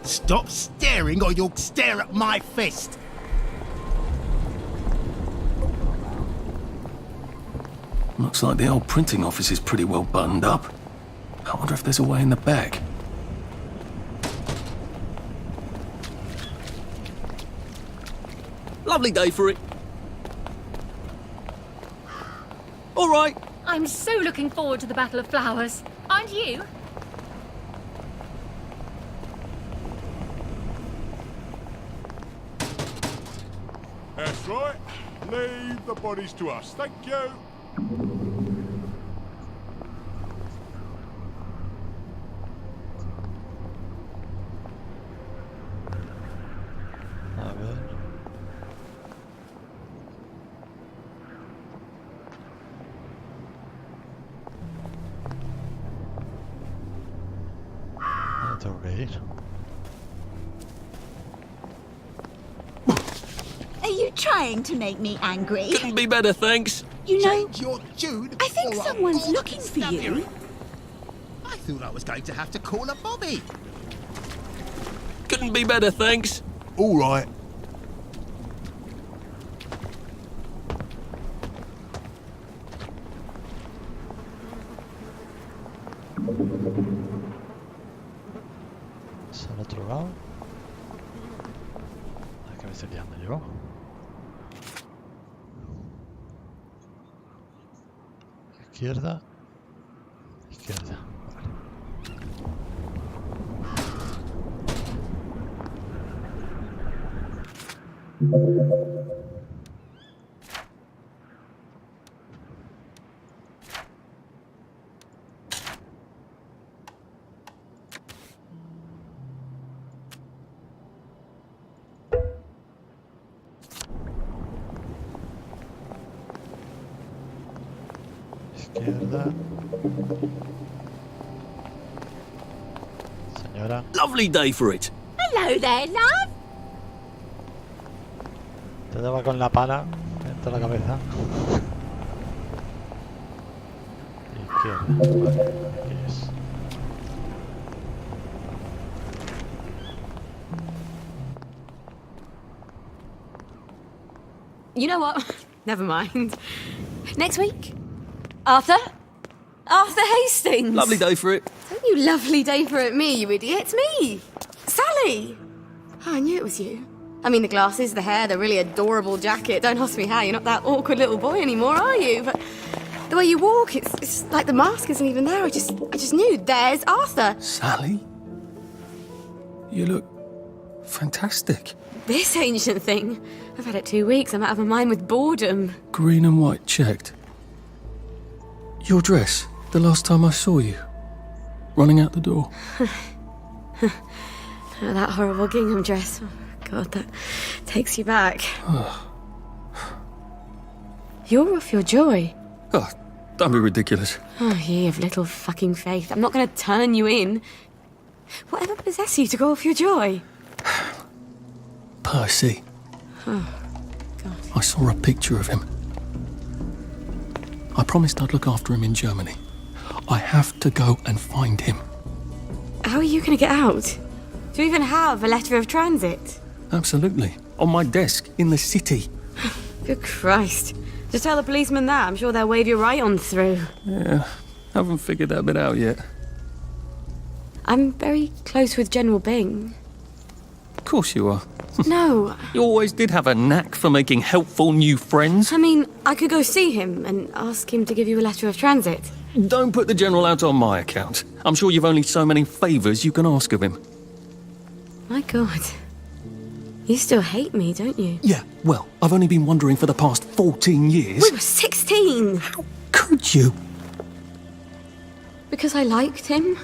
Stop staring or you'll stare at my fist. Looks like the old printing office is pretty well buttoned up. I wonder if there's a way in the back. Lovely day for it. All right. I'm so looking forward to the Battle of Flowers. Aren't you? That's right. Leave the bodies to us. Thank you. A ver. ¿Dónde tengo que ir? Are you trying to make me angry? Couldn't be better, thanks. You know, Your Jude. I think someone's looking for you. I thought I was going to have to call a Bobby. Couldn't be better, thanks. All right. Es al otro lado. ¿A qué me estoy liando yo? Izquierda. Izquierda. Vale. Izquierda. Señora. Lovely day for it. Hello there, love. Te daba con la pala dentro de la cabeza. Izquierda. Vale, aquí es. You know what? Never mind. Next week? Arthur? Arthur Hastings! Lovely day for it. Don't you lovely day for it me, you idiot. It's me! Sally! Oh, I knew it was you. I mean, the glasses, the hair, the really adorable jacket. Don't ask me how, you're not that awkward little boy anymore, are you? But the way you walk, it's like the mask isn't even there. I just knew. There's Arthur. Sally? You look fantastic. This ancient thing. I've had it 2 weeks. I'm out of my mind with boredom. Green and white checked. Your dress, the last time I saw you. Running out the door. That horrible gingham dress. Oh, God, that takes you back. You're off your joy. Oh, don't be ridiculous. Oh, ye of little fucking faith. I'm not going to turn you in. Whatever possessed you to go off your joy? Percy. Oh, I saw a picture of him. I promised I'd look after him in Germany. I have to go and find him. how are you going to get out? Do you even have a letter of transit? Absolutely. On my desk, in the city. Good Christ. Just tell the policeman that. I'm sure they'll wave you right on through. Yeah, haven't figured that bit out yet. I'm very close with General Bing. Of course you are. No. You always did have a knack for making helpful new friends. I mean, I could go see him and ask him to give you a letter of transit. Don't put the General out on my account. I'm sure you've only so many favours you can ask of him. My God. You still hate me, don't you? Yeah, well, I've only been wondering for the past 14 years. We were 16! How could you? Because I liked him?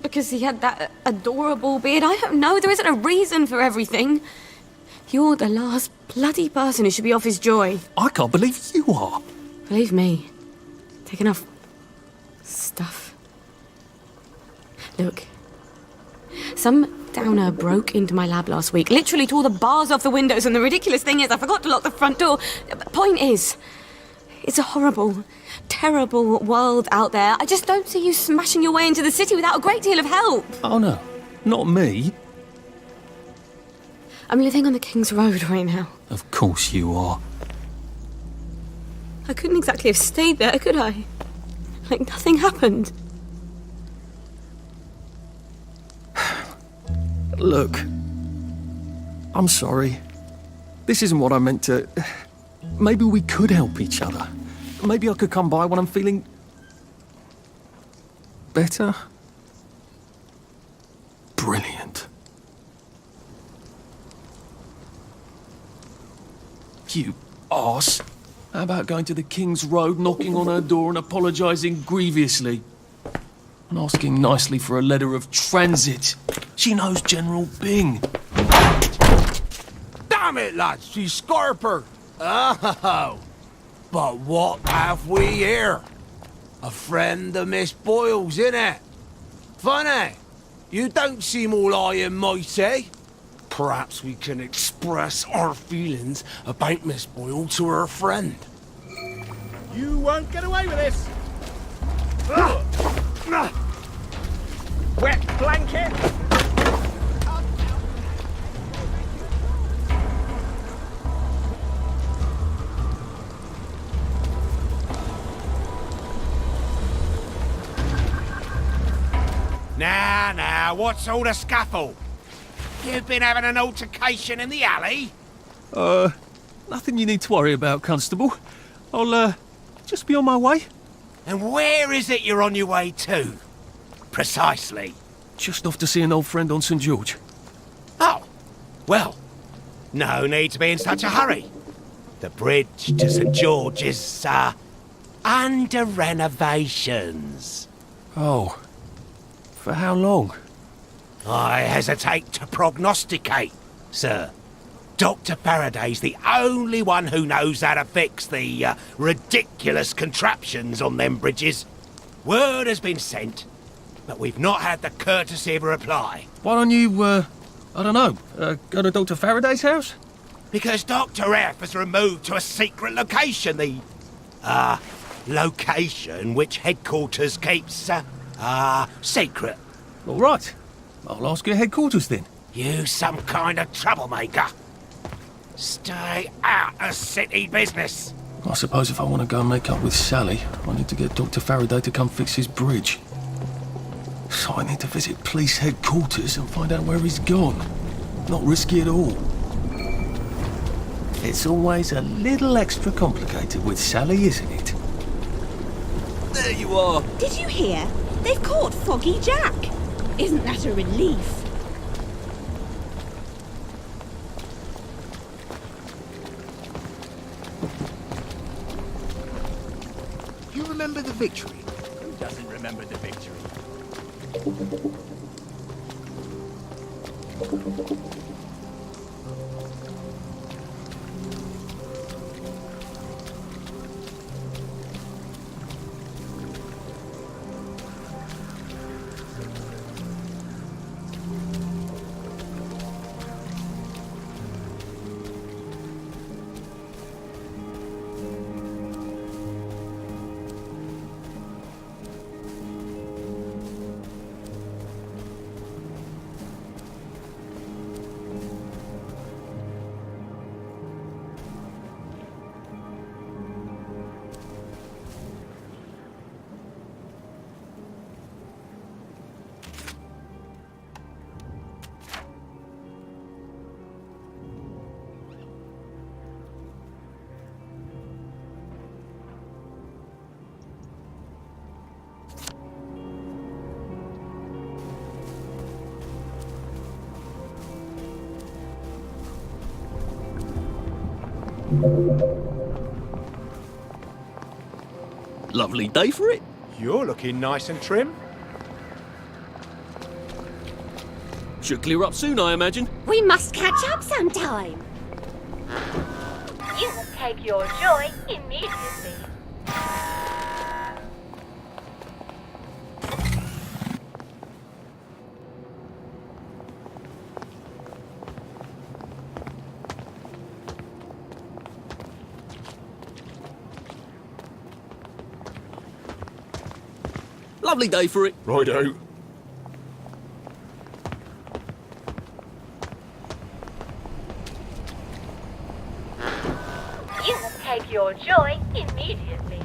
Because he had that adorable beard? I don't know, there isn't a reason for everything. You're the last bloody person who should be off his joy. I can't believe you are. Believe me. Take enough stuff. Look. Some downer broke into my lab last week, literally tore the bars off the windows, and the ridiculous thing is I forgot to lock the front door. Point is, it's a horrible, terrible world out there. I just don't see you smashing your way into the city without a great deal of help. Oh no, not me. I'm living on the King's Road right now. Of course you are. I couldn't exactly have stayed there, could I? Like nothing happened. Look, I'm sorry. This isn't what I meant to... Maybe we could help each other. Maybe I could come by when I'm feeling... better? Brilliant. You arse. How about going to the King's Road, knocking on her door and apologising grievously? And asking nicely for a letter of transit. She knows General Bing. Damn it, lads, you scarper! Oh, but what have we here? A friend of Miss Boyle's, innit? Funny, you don't seem all high and mighty. Perhaps we can express our feelings about Miss Boyle to her friend. You won't get away with this. Wet blanket. Now, what's all the scuffle? You've been having an altercation in the alley? Nothing you need to worry about, Constable. I'll, just be on my way. And where is it you're on your way to? Precisely. Just off to see an old friend on St. George. Oh, well, no need to be in such a hurry. The bridge to St. George is, under renovations. Oh. For how long? I hesitate to prognosticate, sir. Dr. Faraday's the only one who knows how to fix the ridiculous contraptions on them bridges. Word has been sent, but we've not had the courtesy of a reply. Why don't you, I don't know, go to Dr. Faraday's house? Because Dr. F has removed to a secret location, the, location which headquarters keeps, secret. All right. I'll ask your headquarters then. You some kind of troublemaker. Stay out of city business. I suppose if I want to go and make up with Sally, I need to get Dr. Faraday to come fix his bridge. So I need to visit police headquarters and find out where he's gone. Not risky at all. It's always a little extra complicated with Sally, isn't it? There you are. Did you hear? They've caught Foggy Jack. Isn't that a relief? You remember the victory? Who doesn't remember the victory? Lovely day for it. You're looking nice and trim. Should clear up soon, I imagine. We must catch up sometime. You will take your joy immediately. Lovely day for it. Righto. your joy immediately.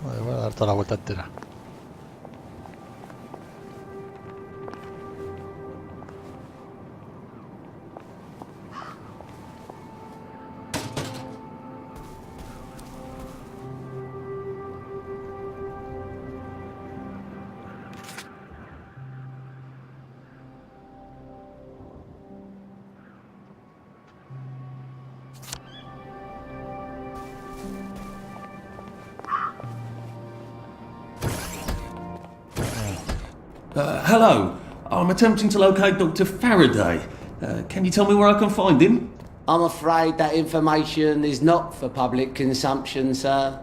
Voy a dar toda la vuelta entera. Hello. I'm attempting to locate Dr. Faraday. Can you tell me where I can find him? I'm afraid that information is not for public consumption, sir.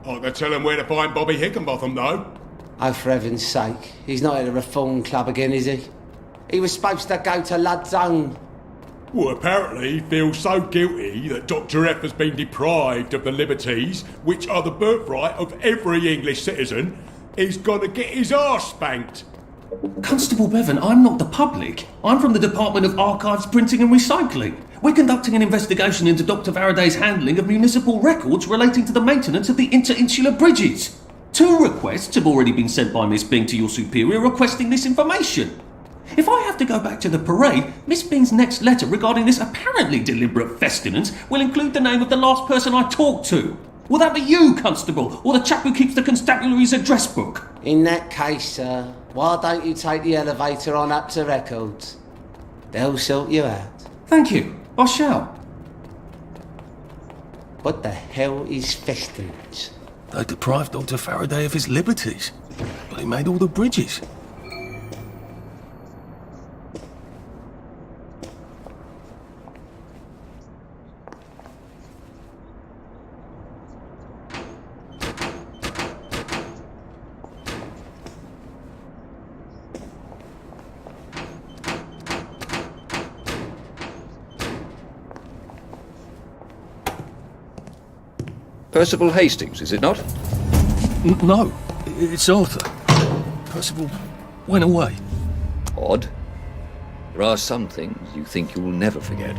I can tell him where to find Bobby Hickenbotham, though. Oh, for heaven's sake. He's not at a reform club again, is he? He was supposed to go to Ludzone. Well, apparently he feels so guilty that Dr. F has been deprived of the liberties which are the birthright of every English citizen, he's gonna get his arse spanked. Constable Bevan, I'm not the public. I'm from the Department of Archives, Printing and Recycling. We're conducting an investigation into Dr. Faraday's handling of municipal records relating to the maintenance of the interinsular bridges. 2 requests have already been sent by Miss Bing to your superior requesting this information. If I have to go back to the parade, Miss Bing's next letter regarding this apparently deliberate festinance will include the name of the last person I talked to. Will that be you, Constable, or the chap who keeps the constabulary's address book? In that case, sir, why don't you take the elevator on up to records? They'll sort you out. Thank you. I shall. What the hell is festinance? They deprived Dr. Faraday of his liberties, but he made all the bridges. Percival Hastings, is it not? No, it's Arthur. Percival went away. Odd. There are some things you think you will never forget.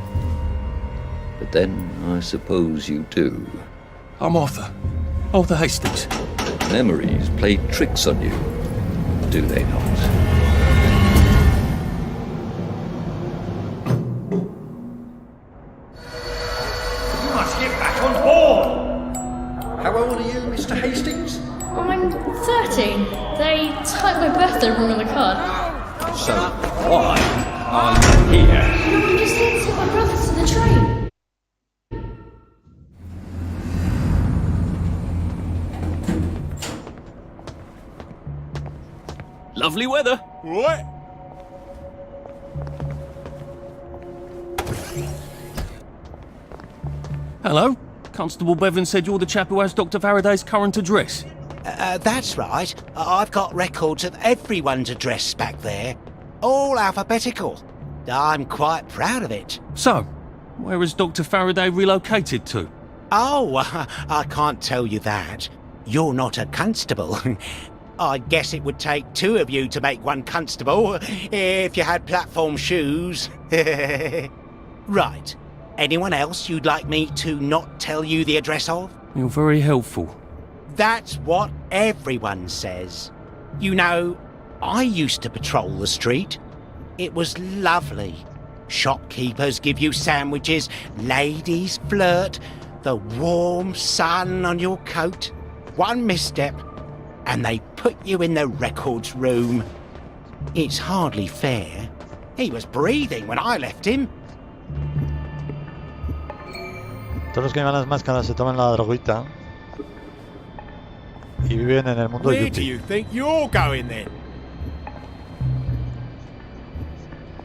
But then, I suppose you do. I'm Arthur. Arthur Hastings. Memories play tricks on you, do they not? You must get back on board! How old are you, Mr. Hastings? I'm 13. They typed my birthday wrong on the card. So, why are you here? No, I'm just here to take my brother to the train. Lovely weather. What? Hello? Constable Bevan said you're the chap who has Dr. Faraday's current address. That's right. I've got records of everyone's address back there. All alphabetical. I'm quite proud of it. So, where has Dr. Faraday relocated to? Oh, I can't tell you that. You're not a constable. I guess it would take 2 of you to make one constable, if you had platform shoes. Right. Anyone else you'd like me to not tell you the address of? You're very helpful. That's what everyone says. You know, I used to patrol the street. It was lovely. Shopkeepers give you sandwiches, ladies flirt, the warm sun on your coat. One misstep, and they put you in the records room. It's hardly fair. He was breathing when I left him. Todos los que llevan las máscaras se toman la droguita y viven en el mundo Where do yuppie. you think you're going then?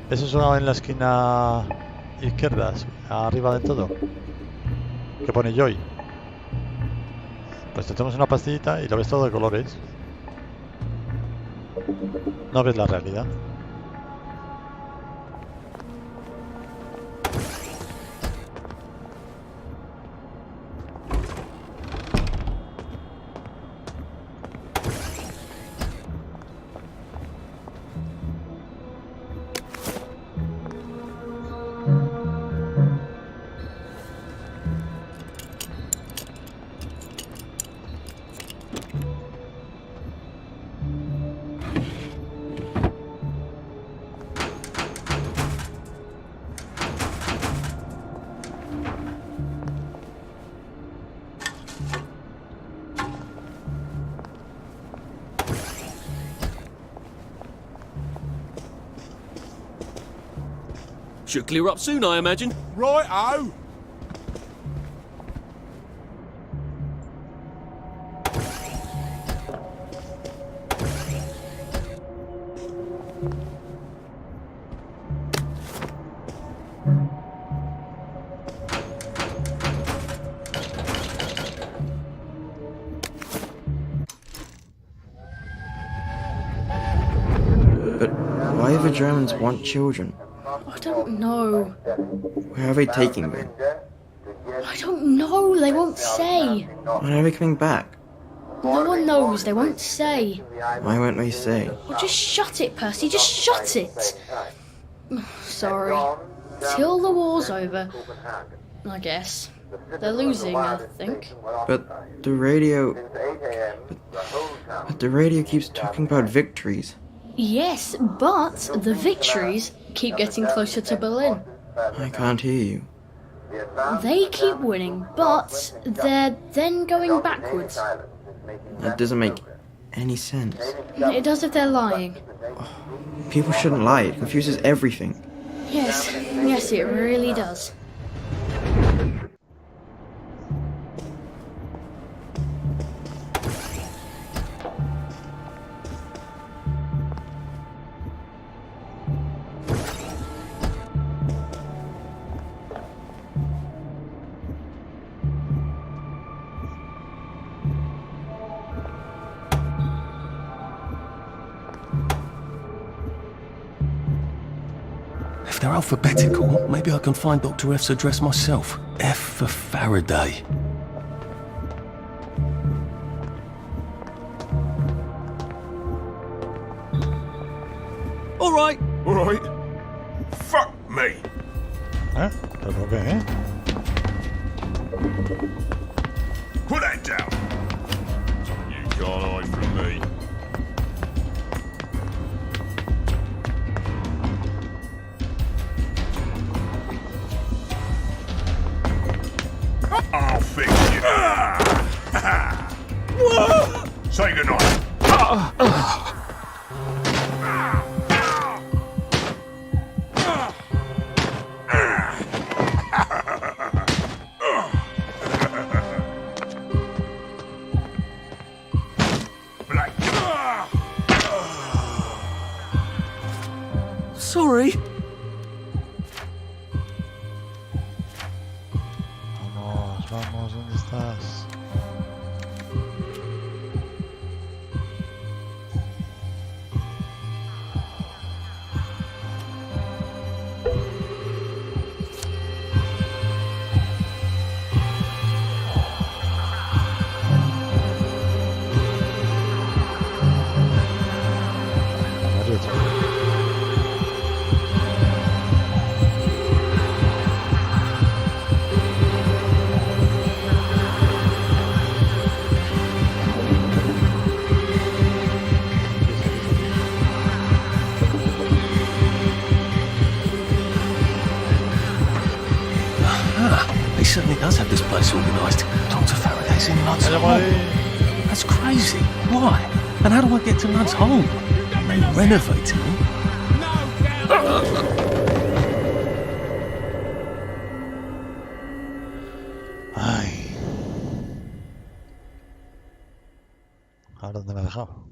Eso es en la esquina izquierda, arriba del todo, que pone Joy. Pues te tomas una pastillita y lo ves todo de colores. No ves la realidad. Should clear up soon, I imagine. Right-o. But why do the Germans want children? I don't know. Where are they taking them? I don't know. They won't say. When are they coming back? No one knows. They won't say. Why won't they say? Well, just shut it, Percy. Just shut it. Sorry. Till the war's over, I guess. They're losing, I think. But the radio... But the radio keeps talking about victories. Yes, but the victories keep getting closer to Berlin. I can't hear you. They keep winning, but they're then going backwards. That doesn't make any sense. It does if they're lying. People shouldn't lie. It confuses everything. Yes, it really does. If they're alphabetical, maybe I can find Dr. F's address myself. F for Faraday. All right. Fuck me. ¿Eh? ¿Pero qué, Put that down. You can't hide from me. I'll fix you. Say goodnight. Sorry. Vamos, ¿dónde estás? He certainly does have this place organised. Dr. Faraday's in Nutt's home. That's crazy. Why? And how do I get to Nutt's home? They renovating it. Ay. ¿Ahora dónde me ha dejado?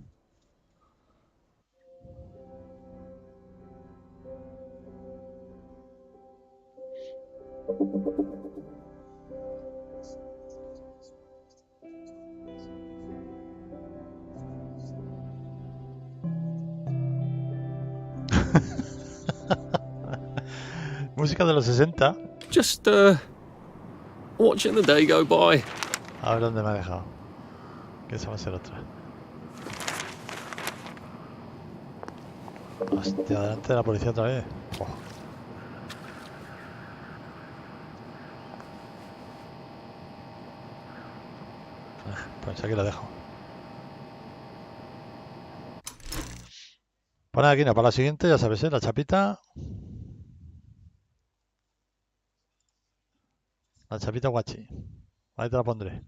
Música de los 60. Just, watching the day go by. A ver dónde me ha dejado. Que esa va a ser otra. Hostia, delante de la policía otra vez. Oh. Pues aquí la dejo. Pon aquí, no, para la siguiente, ya sabes, la chapita. La chapita guachi. Ahí te la pondré.